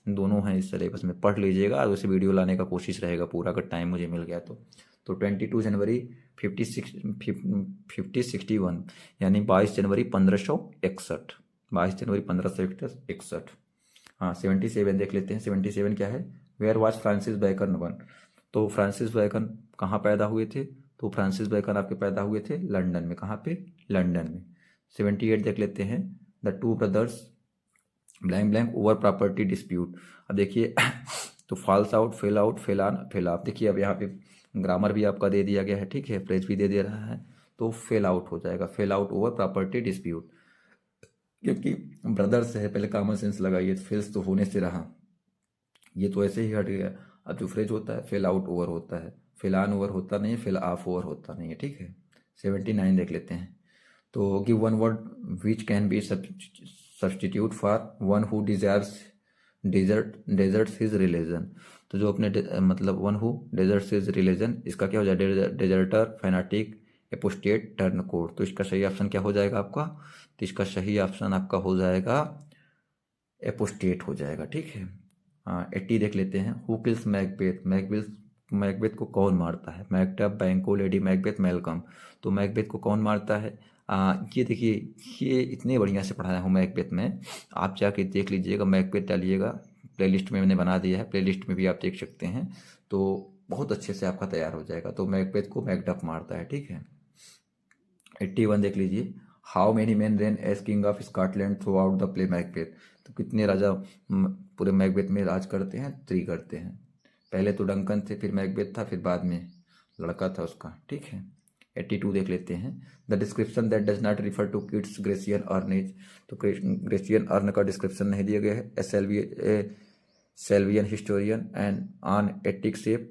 दोनों हैं इस सिलेबस में, पढ़ लीजिएगा। और उसे वीडियो लाने का कोशिश रहेगा पूरा, अगर टाइम मुझे मिल गया तो 22 जनवरी 5061, यानी 22 जनवरी 1561, 22 जनवरी 1561। हाँ, 77 देख लेते हैं। 77 क्या है, वेयर वॉज फ्रांसिस बैकन बन। तो फ्रांसिस बैकन कहाँ पैदा हुए थे, तो फ्रांसिस बैकन आपके पैदा हुए थे लंदन में। कहाँ पे, लंदन में। 78 देख लेते हैं। The two brothers blank blank over property dispute. अब देखिए तो falls out, fell out, fell on, fell off. देखिए अब यहाँ पे ग्रामर भी आपका दे दिया गया है, ठीक है, फ्रेज भी दे रहा है, तो फेल आउट हो जाएगा, fail out over property dispute. क्योंकि ब्रदर्स है, पहले कॉमन सेंस लगाइए, फेल्स तो होने से रहा, ये तो ऐसे ही हट गया। अब जो फ्रेज होता है फेल आउट ओवर होता है, फेल ऑन ओवर होता नहीं है, फेल ऑफ ओवर होता नहीं है, ठीक है। 79 देख लेते हैं। तो give one word which can be substitute for one who desires deserts his religion. तो जो अपने मतलब one who deserts his religion, इसका क्या हो जाएगा, deserter, fanatic, apostate, turncoat. तो इसका सही ऑप्शन क्या हो जाएगा आपका, तो इसका सही ऑप्शन आपका हो जाएगा एपोस्टेट हो जाएगा, ठीक है। हाँ, 80 देख लेते हैं। हु किल्स मैकबेथ, मैकबेथ को कौन मारता है, मैकटब, बैंको, लेडी मैकबेथ, मेलकम। तो मैकबेथ को कौन मारता है, ये देखिए, ये इतने बढ़िया से पढ़ाया हूँ मैकबेथ में, आप जाके देख लीजिएगा, मैकबेथ डालिएगा, प्लेलिस्ट में मैंने बना दिया है, प्लेलिस्ट में भी आप देख सकते हैं, तो बहुत अच्छे से आपका तैयार हो जाएगा। तो मैकबेथ को मैकडफ मारता है, ठीक है। 81 देख लीजिए। How many men reign as king of Scotland throughout the play Macbeth. तो कितने राजा पूरे मैकबेथ में राज करते हैं, 3 करते हैं। पहले तो डंकन थे, फिर मैकबेथ था, फिर बाद में लड़का था उसका, ठीक है। 82 देख लेते हैं। The description that does not refer to Keats's Grecian urns. तो ग्रेसियन अर्न का डिस्क्रिप्शन नहीं दिया गया है। A sylvan historian and an Attic shape,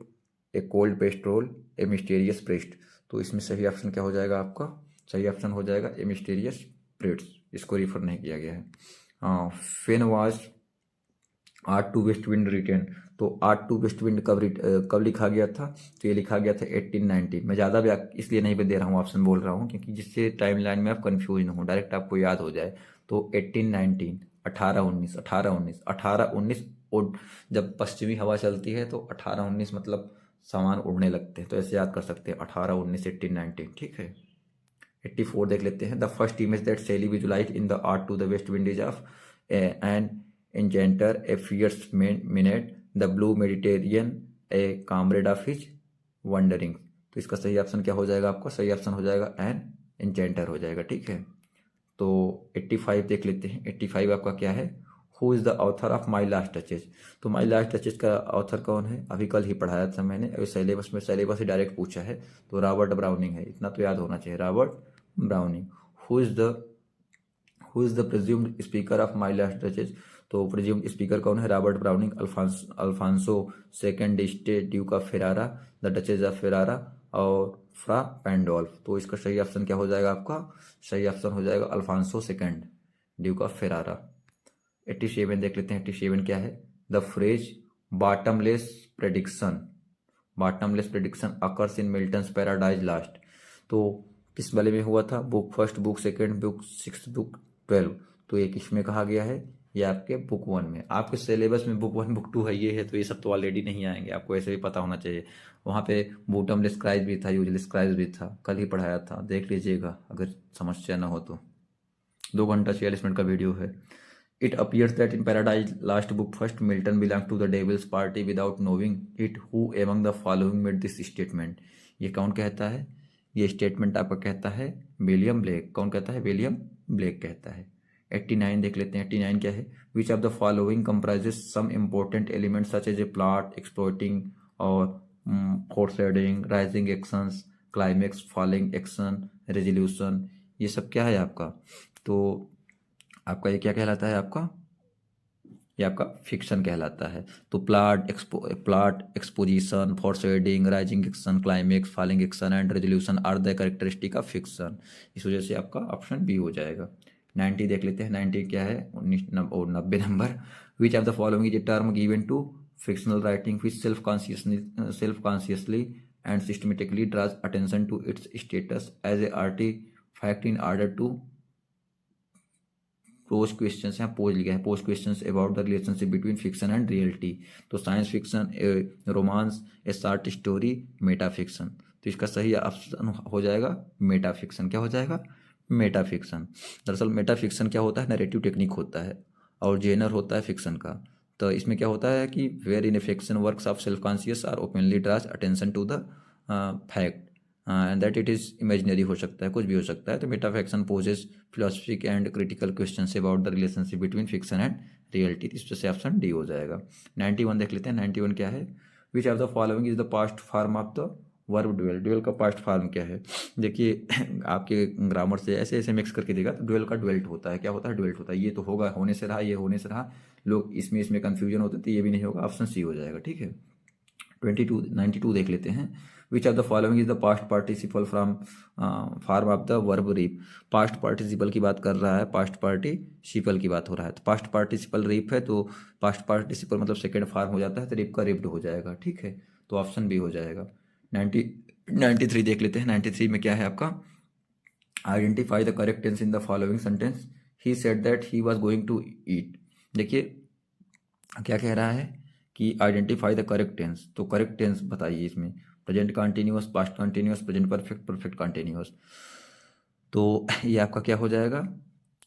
a cold pastoral, a mysterious priest. तो इसमें सही ऑप्शन क्या हो जाएगा आपका, सही ऑप्शन हो जाएगा ए मिस्टीरियस प्रिस्ट, इसको रिफर नहीं किया गया है। When was Ode to West Wind written. तो आर्ट टू वेस्ट विंड कब लिखा गया था, तो ये लिखा गया था 1890। मैं ज़्यादा भी इसलिए नहीं दे रहा हूँ, ऑप्शन बोल रहा हूँ, क्योंकि जिससे टाइम लाइन में आप कंफ्यूज ना हो, डायरेक्ट आपको याद हो जाए। तो 1819, 1819, 1819, 1819 और जब पश्चिमी हवा चलती है तो 1819 मतलब सामान उड़ने लगते हैं, तो ऐसे याद कर सकते हैं, 1819, 1819, ठीक है। 84 देख लेते हैं। The first image that Shelley visualise in the Ode to the West wind is of an enchanter a fierce minute, the blue Mediterranean, a comrade of his wandering. तो इसका सही ऑप्शन क्या हो जाएगा आपका, सही ऑप्शन हो जाएगा एन एंजेंटर हो जाएगा, ठीक है। तो 85 देख लेते हैं। 85 आपका क्या है, who is the author of My Last Duchess. तो माई लास्ट टचेज का ऑथर कौन है, अभी कल ही पढ़ाया था मैंने, अभी सिलेबस ही डायरेक्ट पूछा है, तो रॉबर्ट ब्राउनिंग है, इतना तो याद होना चाहिए, Robert Browning. Who is the presumed speaker of My Last Duchess. तो प्रिज्यूम्ड स्पीकर कौन है, Robert Browning. Alfonso second d'Este Duke of Ferrara, the Duchess of Ferrara, और फ्रा पैंडोल्फ। तो इसका सही ऑप्शन क्या हो जाएगा आपका, सही ऑप्शन हो जाएगा Alfonso second duke of Ferrara. 87 देख लेते हैं। 87 क्या है, the phrase bottomless perdition occurs in Milton's Paradise Lost. तो किस वाले में हुआ था, book first, book second, book 6, book 12। तो ये किस में कहा गया है, ये आपके बुक 1 में। आपके सिलेबस में बुक 1, बुक 2 है, ये है, तो ये सब तो ऑलरेडी नहीं आएंगे, आपको ऐसे भी पता होना चाहिए। वहाँ पे बॉटमलेस क्राइज भी था, यूजलेस क्राइज भी था, कल ही पढ़ाया था, देख लीजिएगा अगर समस्या ना हो तो। 2 घंटा 46 मिनट का वीडियो है। It appears that in Paradise Lost book first Milton belong to the devil's party without knowing it who among the following made this statement. ये कौन कहता है? ये स्टेटमेंट आपका कहता है विलियम ब्लेक। कौन कहता है? विलियम ब्लेक कहता है। 89 देख लेते हैं। 89 क्या है? Which of the following comprises some important element such as a plot, exploiting और foreshadowing, rising actions, climax, falling action, resolution. ये सब क्या है आपका? तो आपका ये क्या कहलाता है? आपका ये आपका फिक्शन कहलाता है। तो plot, exposition, foreshadowing, rising action, climax, falling action and resolution are the characteristic of fiction. इस वजह से आपका ऑप्शन बी हो जाएगा। 90 देख लेते हैं। 90 क्या है? 90 नंबर। Which of the following is a term given to fictional writing which self-consciously and systematically draws attention to its status as a artifact in order to pose questions, यहाँ पोज लिखा है, pose questions about the relationship between fiction and reality. तो science fiction, romance, a short story, metafiction. तो इसका सही ऑप्शन हो जाएगा मेटा फिक्शन। क्या हो जाएगा? Meta fiction. दरअसल मेटा फिक्शन क्या होता है? नरेटिव टेक्निक होता है और जेनर होता है फिक्शन का। तो इसमें क्या होता है कि where in a fiction works of self conscious or openly draws attention to the fact and that it is imaginary हो सकता है, कुछ भी हो सकता है। तो meta fiction poses philosophic and critical question about the relationship between fiction and reality. इस पर से ऑप्शन डी हो जाएगा। 91 देख लेते हैं। 91 क्या है? Which of the following is the past form of the verb dual. Dual का पास्ट फॉर्म क्या है? देखिए आपके ग्रामर से ऐसे ऐसे मिक्स करके देगा तो ड्यूअल का ड्वेल्ट होता है। क्या होता है? ड्वेल्ट होता है। ये तो होगा, होने से रहा, ये होने से रहा, लोग इसमें कन्फ्यूजन होते थे, ये भी नहीं होगा, ऑप्शन सी हो जाएगा। ठीक है। 92 देख लेते हैं। Which of the following is the past participle from form of the verb reap. Past participle की बात कर रहा है, पास्ट पार्टिसिपल की बात हो रहा है। तो पास्ट पार्टिसिपल रीप है, तो पास्ट पार्टिसिपल मतलब सेकेंड फॉर्म हो जाता है, तो रीप का रिप्ड हो जाएगा। ठीक है, तो ऑप्शन बी हो जाएगा। 93 देख लेते हैं। 93 में क्या है आपका? Identify the correct tense in the following sentence. He said that he was going to eat. देखिए क्या कह रहा है कि आइडेंटिफाई द करेक्ट टेंस। तो करेक्ट टेंस बताइए इसमें। Present continuous, past continuous, present perfect, perfect continuous. तो ये आपका क्या हो जाएगा?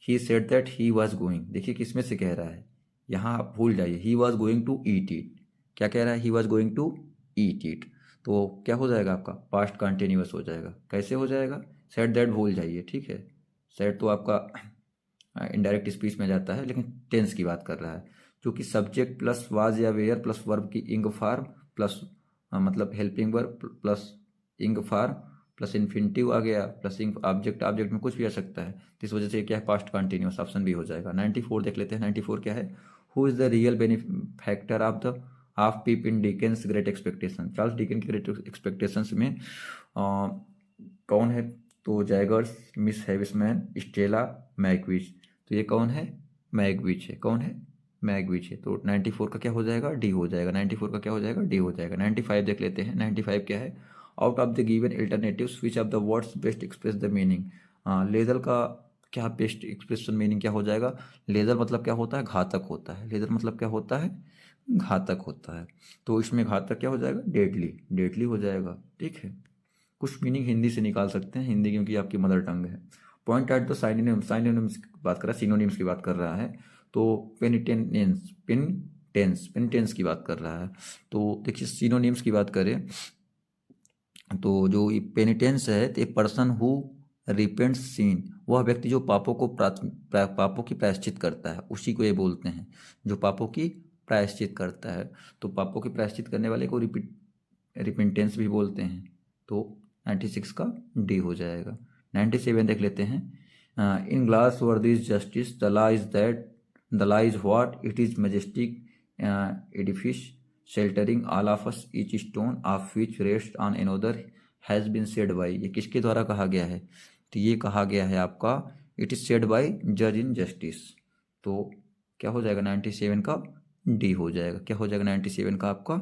He said that he was going. देखिए किसमें से कह रहा है, यहाँ आप भूल जाइए। He was going to eat it. क्या कह रहा है? He was going to eat it. तो क्या हो जाएगा आपका? पास्ट कंटिन्यूअस हो जाएगा। कैसे हो जाएगा? सेड दैट भूल जाइए। ठीक है, सेड तो आपका इनडायरेक्ट स्पीच में जाता है, लेकिन टेंस की बात कर रहा है। क्योंकि सब्जेक्ट प्लस वाज या वेयर प्लस वर्ब की इंग फॉर्म प्लस मतलब हेल्पिंग वर्ब प्लस इंग फॉर्म प्लस इन्फिनिटिव आ गया प्लस इंग ऑब्जेक्ट, ऑब्जेक्ट में कुछ भी आ सकता है। तो इस वजह से क्या है? Past continuous. ऑप्शन भी हो जाएगा। 94 देख लेते हैं। 94 क्या है? Who is the real benefactor of Pip in Dickens Great Expectation. Charles Dicken की ग्रेट एक्सपेक्टेशंस में कौन है? तो Jaggers, Miss Havisham, Stella, Magwitch. तो ये कौन है? मैगविच है। कौन है? मैगविच है। तो 94 का क्या हो जाएगा? डी हो जाएगा। 94 का क्या हो जाएगा? डी हो जाएगा। 95 देख लेते हैं। 95 क्या है? Out of the given alternatives which of the words best express the meaning. Leisure का क्या बेस्ट एक्सप्रेशन मीनिंग क्या हो जाएगा? लेजर मतलब क्या होता है? घातक होता है। लेजर मतलब क्या होता है? घातक होता है। तो इसमें घातक क्या हो जाएगा? डेडली। डेडली हो जाएगा। ठीक है, कुछ मीनिंग हिंदी से निकाल सकते हैं, हिंदी क्योंकि आपकी मदर टंग है। Point at the synonyms, synonyms की बात कर रहा है, सिनोनिम्स की बात कर रहा है। तो पेनिटेंस, पेनिटेंस की बात कर रहा है। तो देखिए सिनोनिम्स की बात करें तो जो ये पेनिटेंस है, तो ए पर्सन हु रिपेंट्स सिन, वह व्यक्ति जो पापों की प्रायश्चित करता है, उसी को ये बोलते हैं जो पापों की प्रायश्चित करता है। तो पापों की प्रायश्चित करने वाले को रिपेंटेंस भी बोलते हैं। तो 96 का डी हो जाएगा। 97 देख लेते हैं। In Galsworthy's Justice, the law is what it is majestic edifice sheltering all of us, each stone of which rest on another has been said by. ये किसके द्वारा कहा गया है? तो ये कहा गया है आपका इट इज सेड बाई जज इन जस्टिस। तो क्या हो जाएगा? 97 का डी हो जाएगा। क्या हो जाएगा? 97 का आपका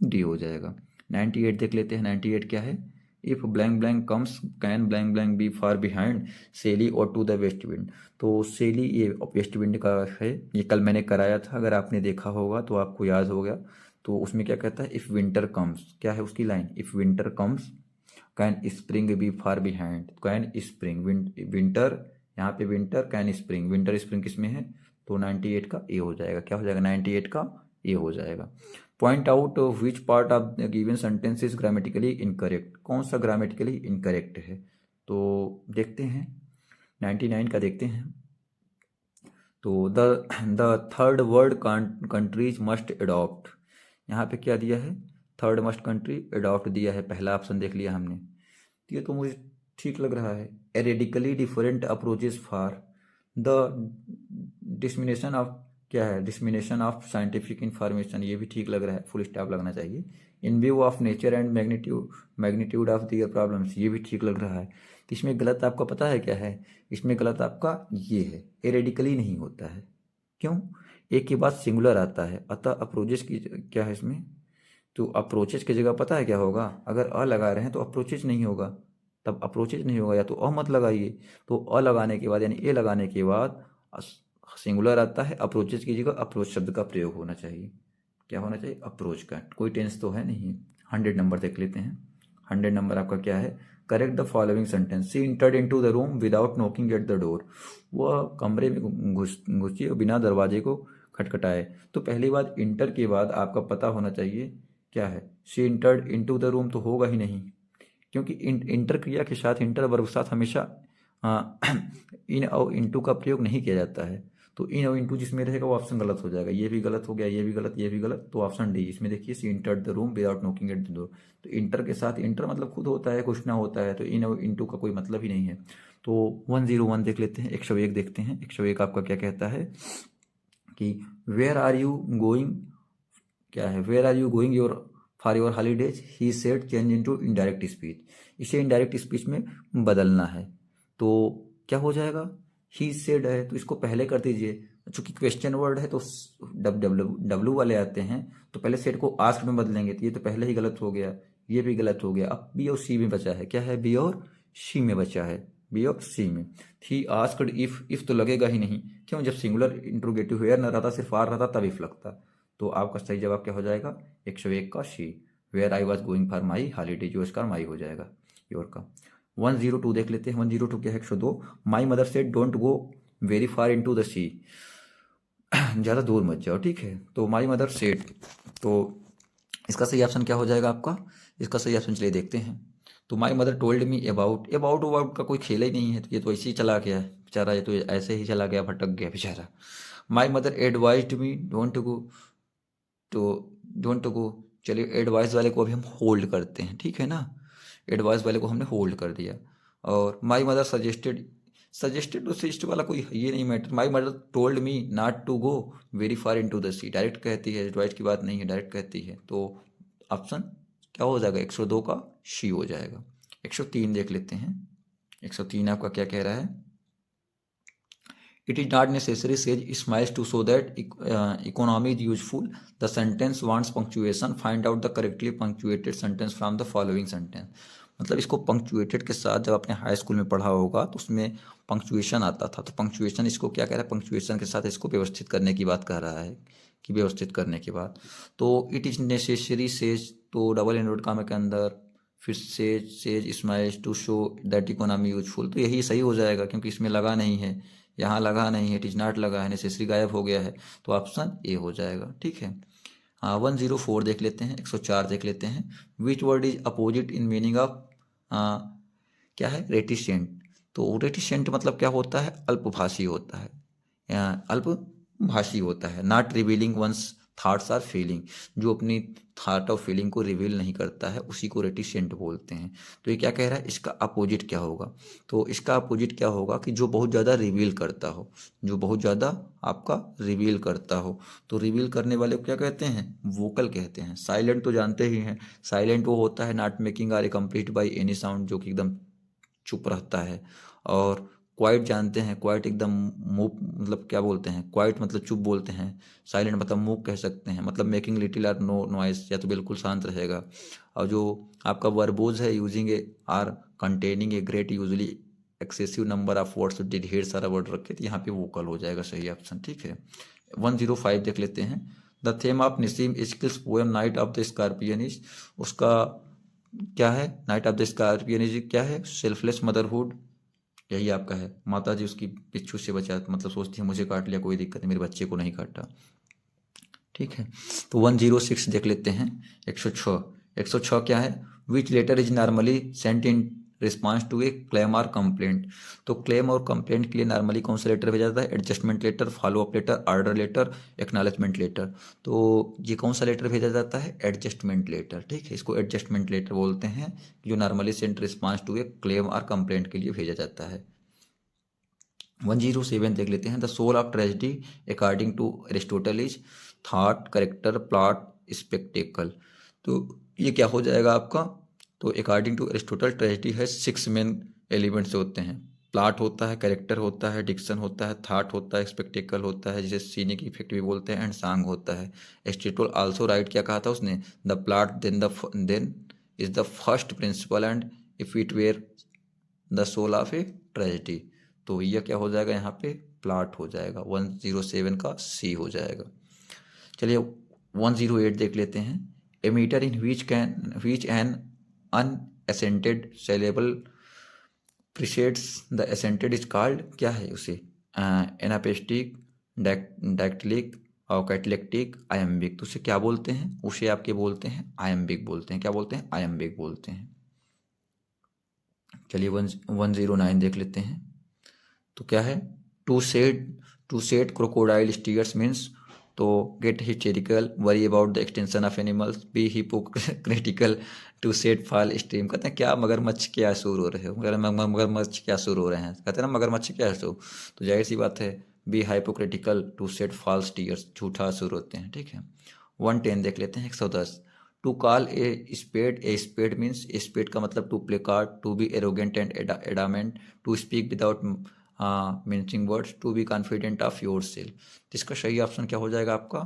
डी हो जाएगा। 98 देख लेते हैं। 98 क्या है? If blank blank comes can blank blank be far behind Shelley और टू द वेस्ट विंड। तो सेली ये वेस्ट विंड का है, ये कल मैंने कराया था, अगर आपने देखा होगा तो आपको याद हो गया। तो उसमें क्या कहता है? इफ विंटर कम्स, क्या है उसकी line? If winter comes can spring be far behind. Can spring, winter यहाँ पे winter can spring, winter spring किस में है, तो 98 का ए हो जाएगा। क्या हो जाएगा, 98 का ए हो जाएगा। Point out which part of the given sentence is grammatically incorrect, कौन सा ग्रामेटिकली इनकरेक्ट है, तो देखते हैं 99 का देखते हैं। तो the third world countries must adopt, यहाँ पे क्या दिया है, थर्ड मस्ट कंट्री अडॉप्ट दिया है, पहला ऑप्शन देख लिया हमने। तो ये तो मुझे ठीक लग रहा है। A radically different approaches for the dissemination of, क्या है, डिसमिनेशन ऑफ साइंटिफिक इंफॉर्मेशन, ये भी ठीक लग रहा है, फुल स्टॉप लगना चाहिए। In view of nature and magnitude of their problems, ये भी ठीक लग रहा है। तो इसमें गलत आपका पता है क्या है, इसमें गलत आपका ये है, ए रेडिकली नहीं होता है। क्यों, एक के बाद सिंगुलर आता है, अतः अप्रोचेस की क्या है इसमें, तो अप्रोचेस की जगह पता है क्या होगा, अगर अ लगा रहे हैं तो अप्रोचेस नहीं होगा, तब अप्रोचेस नहीं होगा, या तो अ मत लगाइए। तो अ लगाने के बाद यानी ए लगाने के बाद सिंगुलर आता है, अप्रोचेस की जगह अप्रोच शब्द का प्रयोग होना चाहिए। क्या होना चाहिए, अप्रोच का, कोई टेंस तो है नहीं। 100 नंबर देख लेते हैं। 100 नंबर आपका क्या है, correct the following sentence, she entered into the room without knocking at the door, वह कमरे में घुसी और बिना दरवाजे को खटखटाए। तो पहली बात इंटर के बाद आपका पता होना चाहिए क्या है, she entered into the room, तो होगा ही नहीं, क्योंकि इंटर क्रिया के साथ, इंटर वर्ब के साथ हमेशा इन और इनटू का प्रयोग नहीं किया जाता है। तो इन और इनटू जिसमें रहेगा वो ऑप्शन गलत हो जाएगा, ये भी गलत हो गया, ये भी गलत, ये भी गलत, तो ऑप्शन डी। इसमें देखिए she entered the room without knocking at the door, तो इंटर के साथ, इंटर मतलब खुद होता है, कुछ ना होता है, तो इन और इनटू का कोई मतलब ही नहीं है। तो 101 देख लेते हैं, 101 देखते हैं। 101 आपका क्या कहता है कि वेयर आर यू गोइंग, क्या है, where are you going your for your holidays, he said change into indirect speech, इसे इनडायरेक्ट स्पीच में बदलना है। तो क्या हो जाएगा, ही सेड है तो इसको पहले कर दीजिए, चूंकि क्वेश्चन वर्ड है तो डब्ल्यू वाले आते हैं, तो पहले सेड को आस्क में बदलेंगे, तो ये तो पहले ही गलत हो गया, ये भी गलत हो गया। अब बी और सी में बचा है, क्या है, बी और सी में बचा है, बी और सी में। ही आस्क्ड इफ तो लगेगा ही नहीं, क्यों, जब सिंगुलर इंट्रोगेटिव वेयर न रहता, सिर्फ आर रहता तब इफ लगता। तो आपका सही जवाब क्या हो जाएगा, 101 का she, where I was going for my holiday, जो इसका माई हो जाएगा योर का। 102 देख लेते हैं। 102 क्या है, 102, my mother said don't go very far into the sea, ज़्यादा दूर मत जाओ, ठीक है। तो माई मदर सेड, तो इसका सही ऑप्शन क्या हो जाएगा आपका, इसका सही ऑप्शन चलिए देखते हैं। तो माई mother told me about, about का कोई खेल ही नहीं है, तो ये तो ऐसे ही चला गया है बेचारा, ये तो ऐसे ही चला गया, भटक गया बेचारा। My mother advised me don't go, तो डोंट गो, चलिए एडवाइस वाले को अभी हम होल्ड करते हैं, ठीक है ना, एडवाइस वाले को हमने होल्ड कर दिया। और my mother suggested, suggested to suggest वाला कोई ये नहीं matter, my mother told me not to go very far into the sea, direct कहती है, एडवाइस की बात नहीं है, डायरेक्ट कहती है। तो ऑप्शन क्या हो जाएगा, 102 का शी हो जाएगा। 103 देख लेते हैं। 103 आपका क्या कह रहा है, it is not necessary says smiles to show that economy is useful, the sentence wants punctuation, find out the correctly punctuated sentence from the following sentence। मतलब इसको पंक्चुएटेड के साथ, जब आपने हाई स्कूल में पढ़ा होगा तो उसमें पंक्चुएशन आता था, तो पंक्चुएशन इसको क्या कह रहा है, पंक्चुएशन के साथ इसको व्यवस्थित करने की बात कर रहा है, कि व्यवस्थित करने के बाद। तो इट इज़ नेसेसरी सेज, तो डबल इनवर्ट काम के अंदर, फिर says smiles to show that economy useful, तो यही सही हो जाएगा, क्योंकि इसमें लगा नहीं है, यहाँ लगा नहीं है, इट इज नॉट लगा है, नेसेसरी गायब हो गया है, तो ऑप्शन ए हो जाएगा, ठीक है। हाँ 104 देख लेते हैं। 104 देख लेते हैं। Which word is opposite in meaning of, क्या है, रेटिसेंट। तो रेटिसेंट मतलब क्या होता है, अल्पभाषी होता है, अल्पभाषी होता है। Not revealing one's thoughts or feeling, जो अपनी थॉट और फीलिंग को रिवील नहीं करता है उसी को रेटिसेंट बोलते हैं। तो ये क्या कह रहा है, इसका अपोजिट क्या होगा, तो इसका अपोजिट क्या होगा कि जो बहुत ज़्यादा रिवील करता हो, जो बहुत ज़्यादा आपका रिवील करता हो। तो रिवील करने वाले को क्या कहते हैं, वोकल कहते हैं। साइलेंट तो जानते ही हैं, साइलेंट वो होता है not making or complete by any sound, जो कि एकदम चुप रहता है। और क्वाइट जानते हैं, क्वाइट एकदम मूक, मतलब क्या बोलते हैं, क्वाइट मतलब चुप बोलते हैं, साइलेंट मतलब मूक कह सकते हैं, मतलब making little or no noise, या तो बिल्कुल शांत रहेगा। और जो आपका वर्बोज है, using A R containing a great usually excessive number of words, ढेर सारा वर्ड रखे, तो यहाँ पे वोकल हो जाएगा सही ऑप्शन, ठीक है। 105 देख लेते हैं। The theme of Nissim Ezekiel's poem night of the scorpion, उसका क्या है, नाइट ऑफ द स्कॉर्पियनिस्ट क्या है, सेल्फलेस मदरहुड, यही आपका है। माता जी उसकी बिच्छू से बचा, मतलब सोचती है मुझे काट लिया कोई दिक्कत नहीं, मेरे बच्चे को नहीं काटा। ठीक है, तो 106 देख लेते हैं। 106 क्या है? Which letter is normally sent in response to a claim और कंप्लेंट। तो क्लेम और कंप्लेंट के लिए नॉर्मली कौन सा लेटर भेजा जाता है? Adjustment letter, follow up letter, order letter, acknowledgement letter. तो ये कौन सा लेटर भेजा जाता है? Adjustment letter. ठीक है, इसको एडजस्टमेंट लेटर बोलते हैं, जो normally sent response to a claim और कंप्लेंट के लिए भेजा जाता है। 107 देख लेते हैं। The soul of tragedy according to Aristotle is thought, character, plot, spectacle. तो ये क्या हो जाएगा आपका? तो अकॉर्डिंग टू एरिस्टोटल ट्रेजेडी है 6 मेन एलिमेंट्स होते हैं। प्लॉट होता है, करेक्टर होता है, डिक्शन होता है, थॉट होता है, स्पेक्टेकल होता है जिसे सीनिक इफेक्ट भी बोलते हैं, एंड सॉन्ग होता है। एरिस्टोटल आल्सो राइट क्या कहा था उसने? The plot then is the first principle and if it were the soul of a tragedy. तो यह क्या हो जाएगा? यहाँ पे प्लॉट हो जाएगा। 107 का सी हो जाएगा। चलिए 108 देख लेते हैं। A metre in which an unaccented syllable precedes the accented is called, क्या है उसे? एनापेस्टिक, डैक्टिलिक और कैटलेक्टिक, आयम्बिक। तो उसे क्या बोलते हैं? उसे आपके बोलते हैं आयम्बिक बोलते हैं। क्या बोलते हैं? आयम्बिक बोलते हैं। चलिए 109 देख लेते हैं। तो क्या है? To shed crocodile tears means to get hysterical, worry about the extension of animals, be hypocritical, to shed fall stream. कहते हैं क्या मगरमच्छ के आंसू रो रहे हो? मगरमच्छ के आंसू रो रहे हैं, कहते हैं ना मगरमच्छ के आंसू। तो जाहिर सी बात है be hypocritical, to shed false tears, झूठा आंसू रोते हैं। ठीक है, 110 देख लेते हैं। 110 to call a spade means, spade का मतलब to play card, to be arrogant and adamant, to speak without meaning words, to be confident of yourself. इसका सही ऑप्शन क्या हो जाएगा आपका?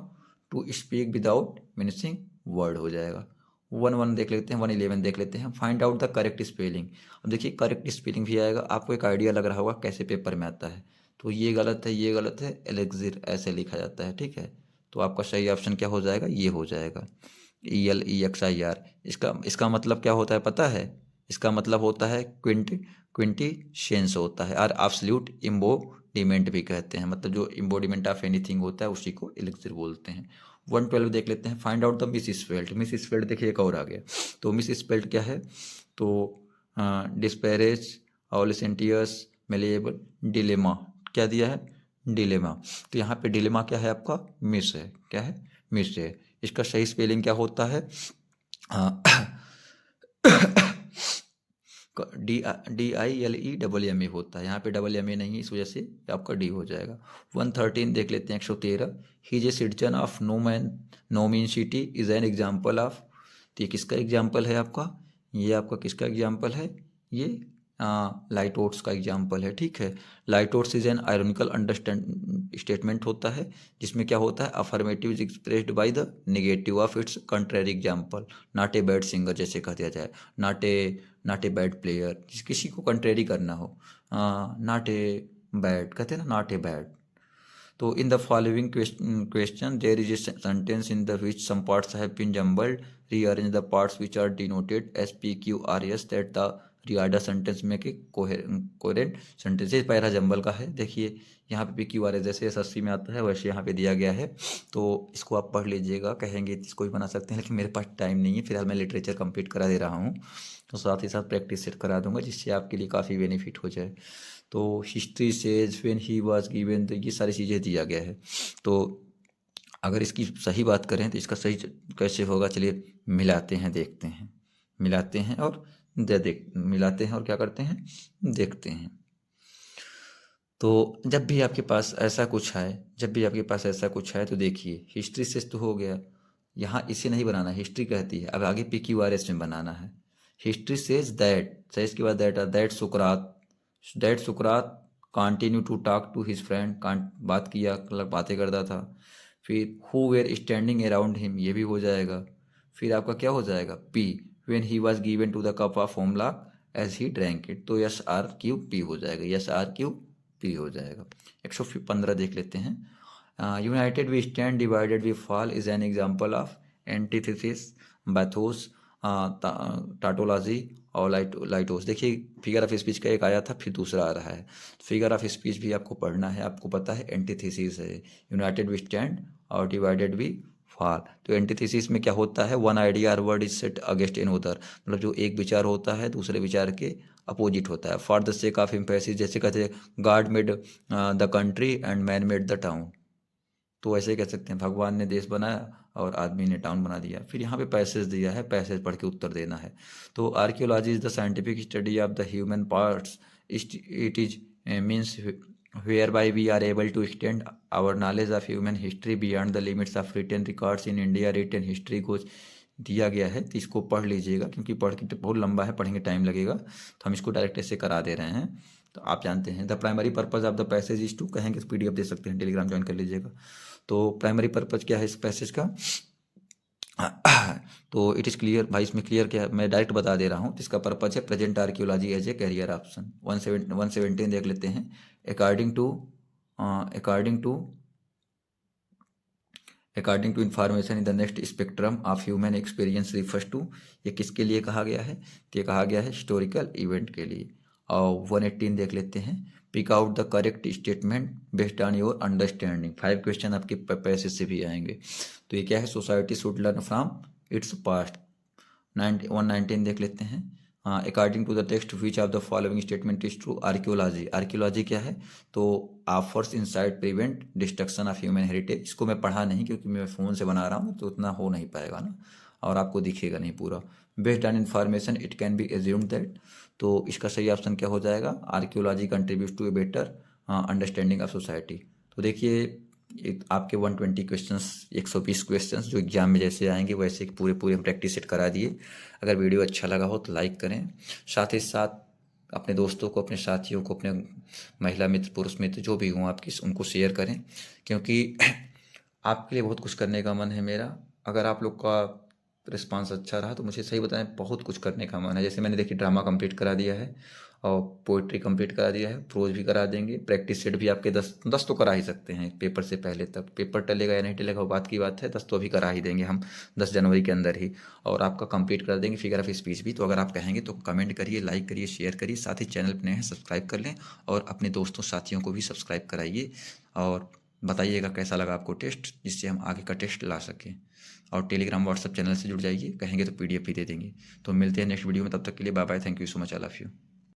To speak without meaning word हो जाएगा। 1 देख लेते हैं। 111 देख लेते हैं। Find out the correct spelling. अब देखिए करेक्ट स्पेलिंग भी आएगा, आपको एक आइडिया लग रहा होगा कैसे पेपर में आता है। तो ये गलत है, ये गलत है, एलेक्जिर ऐसे लिखा जाता है। ठीक है, तो आपका सही ऑप्शन क्या हो जाएगा? ये हो जाएगा ELEXIR। इसका मतलब क्या होता है पता है? इसका मतलब होता है क्विंटिसेंस होता है, और एब्सोल्यूट एम्बोडिमेंट भी कहते हैं। मतलब जो एम्बोडिमेंट ऑफ एनीथिंग होता है उसी को एलिक्सिर बोलते हैं। 112 देख लेते हैं। Find out the miss spelt. Miss spelt देखिए एक और आ गया। तो मिस स्पेल्ट क्या है? तो डिस्पैरेज, ऑलिसेंटियस, मेलेबल, डिलेमा। क्या दिया है? डिलेमा। तो यहाँ पे डिलेमा क्या है आपका? मिस है। क्या है? मिस है। इसका सही स्पेलिंग क्या होता है? DILEMA होता है। यहाँ पे DMA नहीं है, इस वजह से आपका डी हो जाएगा। 113 देख लेते हैं। 113 he is a citizen of no mean city is an example of. तो ये किसका एग्जाम्पल है आपका? ये आपका किसका एग्जाम्पल है? ये लाइटोट्स का एग्जाम्पल है। ठीक है, litotes is an ironical understatement होता है, जिसमें क्या होता है? Affirmative is expressed by the negative of its contrary example. Not a bad singer जैसे कह दिया जाए, नॉट ए बैड प्लेयर, किसी को कंट्रेरी करना हो, नॉट ए बैड कहते हैं ना, नॉट ए बैड। तो in the following question there is a sentence in the which some parts have been jumbled, rearrange the parts which are denoted as PQRS that the रियाडा सेंटेंस में के कोहेरेंट सेंटेंस। पैरा जंबल का है। देखिए यहाँ पे PQRS जैसे SSC में आता है वैसे यहाँ पे दिया गया है। तो इसको आप पढ़ लीजिएगा, कहेंगे इसको भी बना सकते हैं, लेकिन मेरे पास टाइम नहीं है। फिलहाल मैं लिटरेचर कंप्लीट करा दे रहा हूँ, तो साथ ही साथ प्रैक्टिस सेट करा दूंगा, जिससे आपके लिए काफ़ी बेनिफिट हो जाए। तो history says when he was given, तो ये सारी चीज़ें दिया गया है। तो अगर इसकी सही बात करें तो इसका सही कैसे होगा? चलिए मिलाते हैं, देखते हैं। मिलाते हैं और मिलाते हैं और क्या करते हैं? देखते हैं। तो जब भी आपके पास ऐसा कुछ है, तो देखिए हिस्ट्री से तो हो गया, यहाँ इसे नहीं बनाना, हिस्ट्री कहती है। अब आगे PQRS में बनाना है। हिस्ट्री सेज दैट, सेज के बाद दैट सुकरात continue to talk to his friend, बात किया, मतलब बातें करता था। फिर who were standing around him, ये भी हो जाएगा। फिर आपका क्या हो जाएगा? P when he was given to the cup of hemlock as he drank it. तो SRQP हो जाएगा, SRQP हो जाएगा। 115 देख लेते हैं। United we stand, divided we fall is an example of antithesis, bathos, tautology और लाइटोस। देखिए फिगर ऑफ स्पीच का एक आया था, फिर दूसरा आ रहा है। फिगर ऑफ स्पीच भी आपको पढ़ना है। आपको पता है एंटीथेसिस है, यूनाइटेड वी स्टैंड और डिवाइडेड वी फॉल। तो एंटीथेसिस में क्या होता है, वन आइडिया और word is set against another, मतलब जो एक विचार होता है दूसरे विचार के अपोजिट होता है। For the sake of emphasis, जैसे कहते हैं God made the country and man made the town, तो ऐसे कह सकते हैं भगवान ने देश बनाया और आदमी ने टाउन बना दिया। फिर यहाँ पे पैसेज दिया है, पैसेज पढ़ के उत्तर देना है। तो archaeology is the scientific study of the human parts, it is means whereby we are able to extend our knowledge of human history beyond the limits of written records in India। written history को दिया गया है, तो इसको पढ़ लीजिएगा, क्योंकि पढ़ के बहुत लंबा है, पढ़ेंगे टाइम लगेगा, तो हम इसको डायरेक्ट ऐसे करा दे रहे हैं। तो आप जानते हैं the primary purpose of the passage is to, कहेंगे PDF दे सकते हैं, टेलीग्राम ज्वाइन कर लीजिएगा। तो प्राइमरी पर्पज क्या है इस पैसेज का, तो इट इज़ क्लियर भाई, इसमें क्लियर क्या है मैं डायरेक्ट बता दे रहा हूँ। इसका पर्पज है present archaeology as a career option. 117 देख लेते हैं। According to information in the next spectrum of human experience refers to, ये किसके लिए कहा गया है, तो ये कहा गया है हिस्टोरिकल इवेंट के लिए। और 118 देख लेते हैं। Pick out the correct statement based on your understanding. 5 question आपके पैसेज से भी आएंगे। तो ये क्या है, society should learn from its past. 119 देख लेते हैं। According to the text which of the following statement is true. Archaeology, archaeology क्या है, तो offers insight prevent destruction of human heritage. इसको मैं पढ़ा नहीं क्योंकि मैं फ़ोन से बना रहा हूँ, तो उतना हो नहीं पाएगा ना, और आपको दिखेगा नहीं पूरा। Based on information it can be assumed that, तो इसका सही ऑप्शन क्या हो जाएगा, archaeology contribute to a better understanding of society. तो देखिए एक आपके 120 क्वेश्चंस, 120 क्वेश्चंस जो एग्जाम में जैसे आएंगे वैसे पूरे हम प्रैक्टिस सेट करा दिए। अगर वीडियो अच्छा लगा हो तो लाइक करें, साथ ही साथ अपने दोस्तों को, अपने साथियों को, अपने महिला मित्र, पुरुष मित्र जो भी हों आपकी, उनको शेयर करें, क्योंकि आपके लिए बहुत कुछ करने का मन है मेरा। अगर आप लोग का रिस्पांस अच्छा रहा तो मुझे सही बताएं, बहुत कुछ करने का मन है। जैसे मैंने देखिए ड्रामा कंप्लीट करा दिया है और पोइट्री कंप्लीट करा दिया है, प्रोज भी करा देंगे, प्रैक्टिस सेट भी आपके 10 तो करा ही सकते हैं पेपर से पहले तक। पेपर टलेगा या नहीं टलेगा वो बात की बात है, 10 तो अभी करा ही देंगे हम 10 जनवरी के अंदर ही, और आपका कंप्लीट कर देंगे फिगर ऑफ स्पीच भी। तो अगर आप कहेंगे तो कमेंट करिए, लाइक करिए, शेयर करिए, साथ ही चैनल पर नए हैं सब्सक्राइब कर लें, और अपने दोस्तों साथियों को भी सब्सक्राइब कराइए, और बताइएगा कैसा लगा आपको टेस्ट, जिससे हम आगे का टेस्ट ला सकें। और टेलीग्राम व्हाट्सएप चैनल से जुड़ जाइए, कहेंगे तो PDF भी दे देंगे। तो मिलते हैं नेक्स्ट वीडियो में, तब तक के लिए bye bye, thank you so much, I love you.